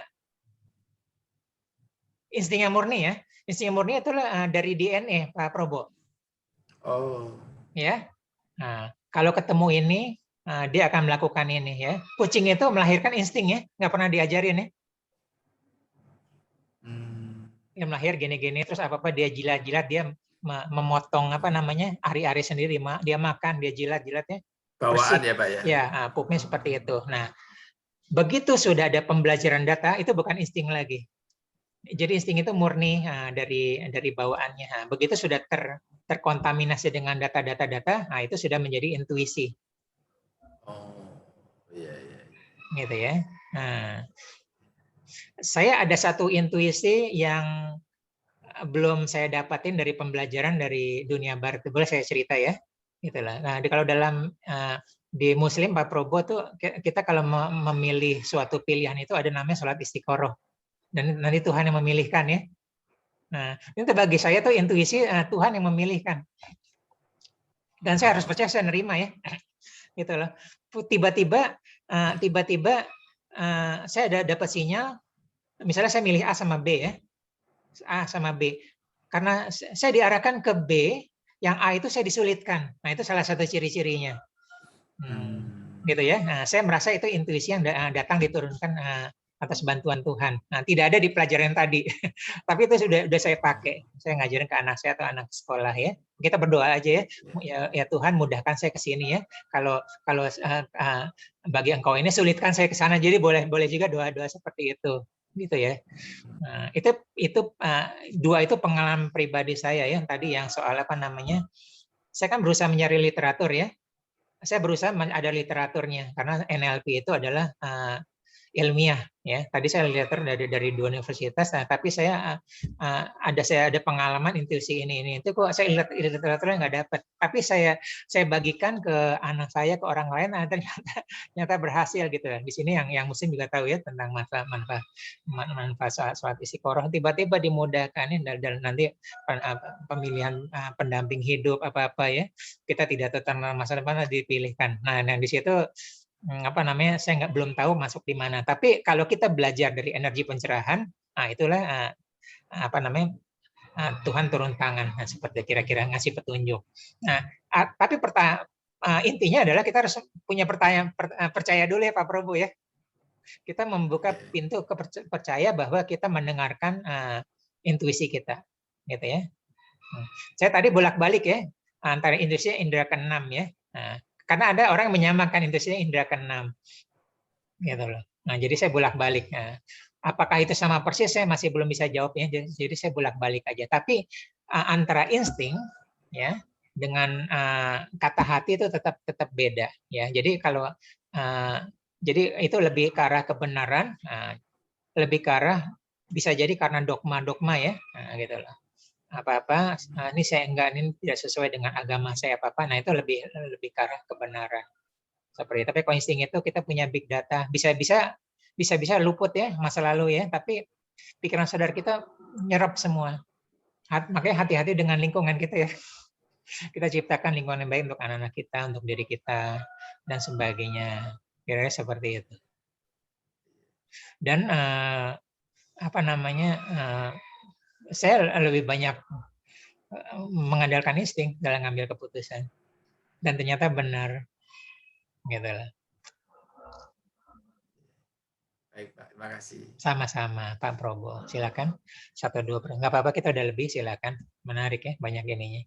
insting yang murni ya. Insting yang murni itu dari DNA Pak Probo. Oh. Ya. Nah, kalau ketemu ini dia akan melakukan ini ya. Kucing itu melahirkan insting ya, nggak pernah diajarin ya. Dia melahir gini-gini terus apa-apa dia jilat-jilat, dia memotong apa namanya ari-ari sendiri, dia makan, dia jilat-jilatnya Bawaan bersih. ya Pak ya. Ya, pupnya seperti itu. Nah, begitu sudah ada pembelajaran data itu bukan insting lagi. Jadi insting itu murni dari bawaannya. Nah, begitu sudah terkontaminasi dengan data-data, nah itu sudah menjadi intuisi. Oh, iya, iya. Gitu ya. Nah, saya ada satu intuisi yang belum saya dapatin dari pembelajaran dari dunia barat. Boleh saya cerita ya? Itulah. Nah, kalau dalam di Muslim Pak Probo tuh kita kalau memilih suatu pilihan itu ada namanya sholat istiqoroh. Dan nanti Tuhan yang memilihkan ya. Nah, itu bagi saya tuh intuisi Tuhan yang memilihkan. Dan saya harus percaya, saya nerima ya. Gitu loh. Tiba-tiba saya ada dapat sinyal, misalnya saya milih A sama B ya. A sama B. Karena saya diarahkan ke B, yang A itu saya disulitkan. Nah, itu salah satu ciri-cirinya. Gitu ya. Nah, saya merasa itu intuisi yang datang diturunkan atas bantuan Tuhan. Nah, tidak ada di pelajaran tadi. Tapi itu sudah saya pakai. Saya ngajarin ke anak saya atau anak sekolah ya. Kita berdoa aja ya. Ya Tuhan mudahkan saya ke sini ya. Kalau bagi engkau ini sulitkan saya ke sana. Jadi boleh juga doa-doa seperti itu. Gitu ya. Nah, itu dua itu pengalaman pribadi saya ya. Tadi yang soal apa namanya? Saya kan berusaha mencari literatur ya. Saya berusaha ada literaturnya karena NLP itu adalah ilmiah ya. Tadi saya lihat dari dua universitas, tapi saya ada pengalaman intuisi ini itu kok saya lihat literaturnya nggak dapat. Tapi saya bagikan ke anak saya, ke orang lain, ternyata berhasil gitu. Di sini yang muslim juga tahu ya tentang manfaat sholat istiqoroh. Tiba-tiba dimudahkan ya, dan nanti pemilihan pendamping hidup apa-apa ya, kita tidak tahu tentang masa depan dipilihkan. Nah, di situ apa namanya saya belum tahu masuk di mana, tapi kalau kita belajar dari energi pencerahan, nah itulah apa namanya Tuhan turun tangan, nah, seperti kira-kira ngasih petunjuk. Nah, tapi intinya adalah kita harus punya percaya dulu ya Pak Prabu ya. Kita membuka pintu percaya bahwa kita mendengarkan intuisi kita, gitu ya. Saya tadi bolak-balik ya antara intuisi indera keenam ya. Nah, karena ada orang yang menyamakan intuisi indera keenam. Gitu loh. Nah, jadi saya bolak-balik. Nah, apakah itu sama persis saya masih belum bisa jawabnya. Jadi saya bolak-balik aja. Tapi antara insting ya dengan kata hati itu tetap beda ya. Jadi kalau jadi itu lebih ke arah kebenaran, lebih ke arah bisa jadi karena dogma-dogma ya, gitu loh. Apa-apa ini saya ini tidak sesuai dengan agama saya apa-apa. Nah, itu lebih ke arah kebenaran. Seperti tapi kalau insting itu kita punya big data, bisa luput ya masa lalu ya, tapi pikiran sadar kita nyerap semua. Makanya hati-hati dengan lingkungan kita ya. Kita ciptakan lingkungan yang baik untuk anak-anak kita, untuk diri kita dan sebagainya. Kira-kira seperti itu. Dan apa namanya? Saya lebih banyak mengandalkan insting dalam mengambil keputusan. Dan ternyata benar. Gitu lah. Baik Pak, terima kasih. Sama-sama Pak Probo. Silakan. 1-2 nggak apa-apa, kita udah lebih, silakan. Menarik ya, banyak ininya.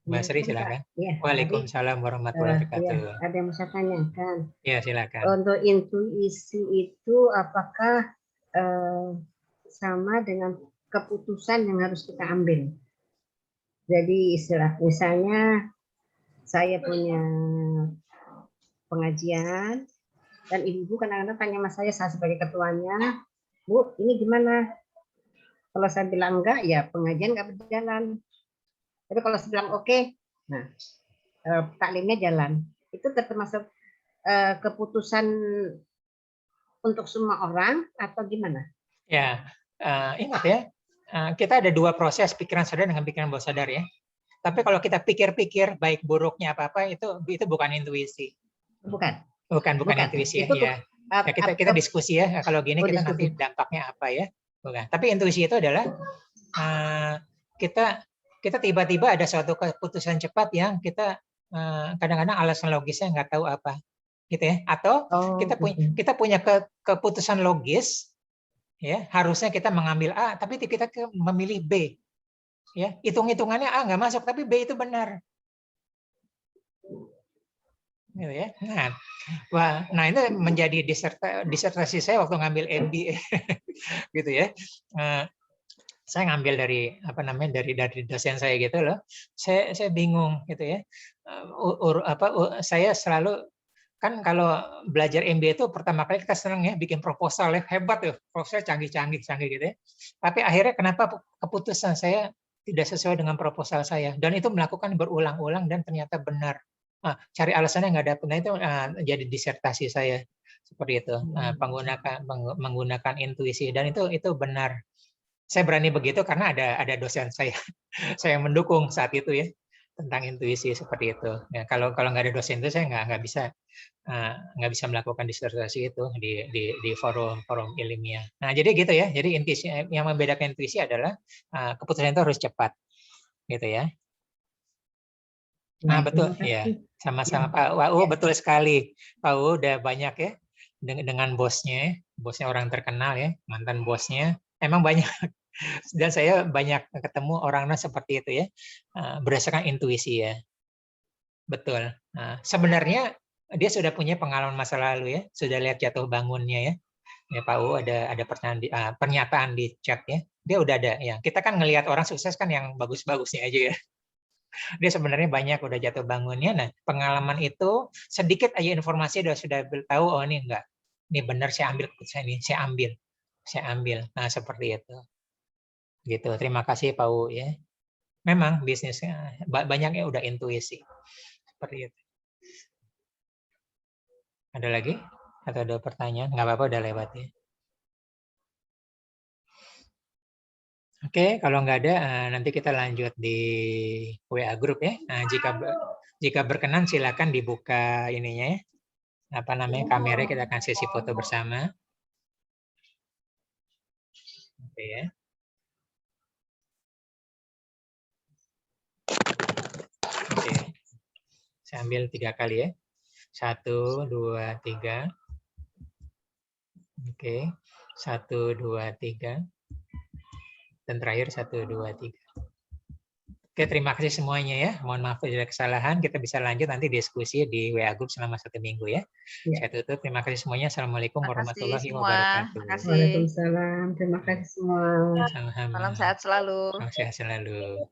Mbak Sri Assalamualaikum, Kak. silakan. Iya, tadi Waalaikumsalam warahmatullahi ya, wabarakatuh. ada yang mau saya tanyakan. Ya, silakan. Untuk intuisi itu apakah sama dengan keputusan yang harus kita ambil? Jadi istilah misalnya saya punya pengajian dan ibu kadang-kadang tanya sama saya sebagai ketuanya, Bu, ini gimana? Kalau saya bilang enggak, ya pengajian enggak berjalan. Tapi kalau saya bilang oke, nah taklimnya jalan. Itu termasuk keputusan untuk semua orang atau gimana? Ya, ingat ya, kita ada dua proses pikiran sadar dengan pikiran bawah sadar ya. Tapi kalau kita pikir-pikir baik buruknya apa-apa itu bukan intuisi. Bukan. Bukan intuisi ya. Itu Ya. Ya, kita diskusi ya. Kalau gini kita nanti dampaknya apa ya? Bukan. Tapi intuisi itu adalah kita tiba-tiba ada suatu keputusan cepat yang kita kadang-kadang alasan logisnya nggak tahu apa, gitu ya. Atau kita punya keputusan logis, ya harusnya kita mengambil A, tapi kita memilih B. Ya, hitung-hitungannya A nggak masuk, tapi B itu benar. Gitu ya. Nah itu menjadi disertasi saya waktu ngambil MBA, gitu ya. Saya ngambil dari dari dosen saya gitu loh. Saya bingung gitu ya. Saya selalu kan kalau belajar MBA itu pertama kali kita senang ya bikin proposal ya, hebat ya, proposal canggih gitu ya. Tapi akhirnya kenapa keputusan saya tidak sesuai dengan proposal saya, dan itu melakukan berulang-ulang dan ternyata benar. Cari alasannya nggak dapat. Nah itu jadi disertasi saya seperti itu. Menggunakan intuisi, dan itu benar. Saya berani begitu karena ada dosen saya mendukung saat itu ya tentang intuisi seperti itu. Ya, kalau nggak ada dosen itu saya nggak bisa melakukan disertasi itu di forum ilmiah. Nah jadi gitu ya. Jadi intuisi yang membedakan intuisi adalah keputusan itu harus cepat, gitu ya. Nah betul ya, sama-sama Pak Wau, betul sekali. Pak Wau udah banyak ya dengan bosnya orang terkenal ya, mantan bosnya. Emang banyak, dan saya banyak ketemu orangnya seperti itu ya, berdasarkan intuisi ya. Betul. Sebenarnya dia sudah punya pengalaman masa lalu ya, sudah lihat jatuh bangunnya ya. Ya Pak U ada pernyataan di chat ya, dia udah ada ya. Kita kan ngelihat orang sukses kan yang bagus-bagusnya aja ya. Dia sebenarnya banyak udah jatuh bangunnya. Nah pengalaman itu sedikit aja informasi sudah tahu, oh ini enggak, ini benar saya ambil keputusan ini, saya ambil. Nah seperti itu. Gitu. Terima kasih Pak U ya. Memang bisnisnya banyaknya udah intuisi. Seperti itu. Ada lagi? Atau ada pertanyaan? Nggak apa-apa, udah lewat ya. Oke, kalau nggak ada, nanti kita lanjut di WA Group ya. Nah, jika berkenan silakan dibuka ininya ya. Kamera, kita akan sesi foto bersama. Oke ya. Oke. Saya ambil 3 kali ya. 1, 2, 3. Oke. 1, 2, 3. Dan terakhir 1, 2, 3. Oke, terima kasih semuanya ya. Mohon maaf jika ada kesalahan. Kita bisa lanjut nanti diskusi di WA Group selama 1 minggu ya. Saya tutup. Terima kasih semuanya. Assalamualaikum warahmatullahi wabarakatuh. Waalaikumsalam. Terima kasih semua. Sama-sama. Salam sehat selalu. Salam sehat selalu.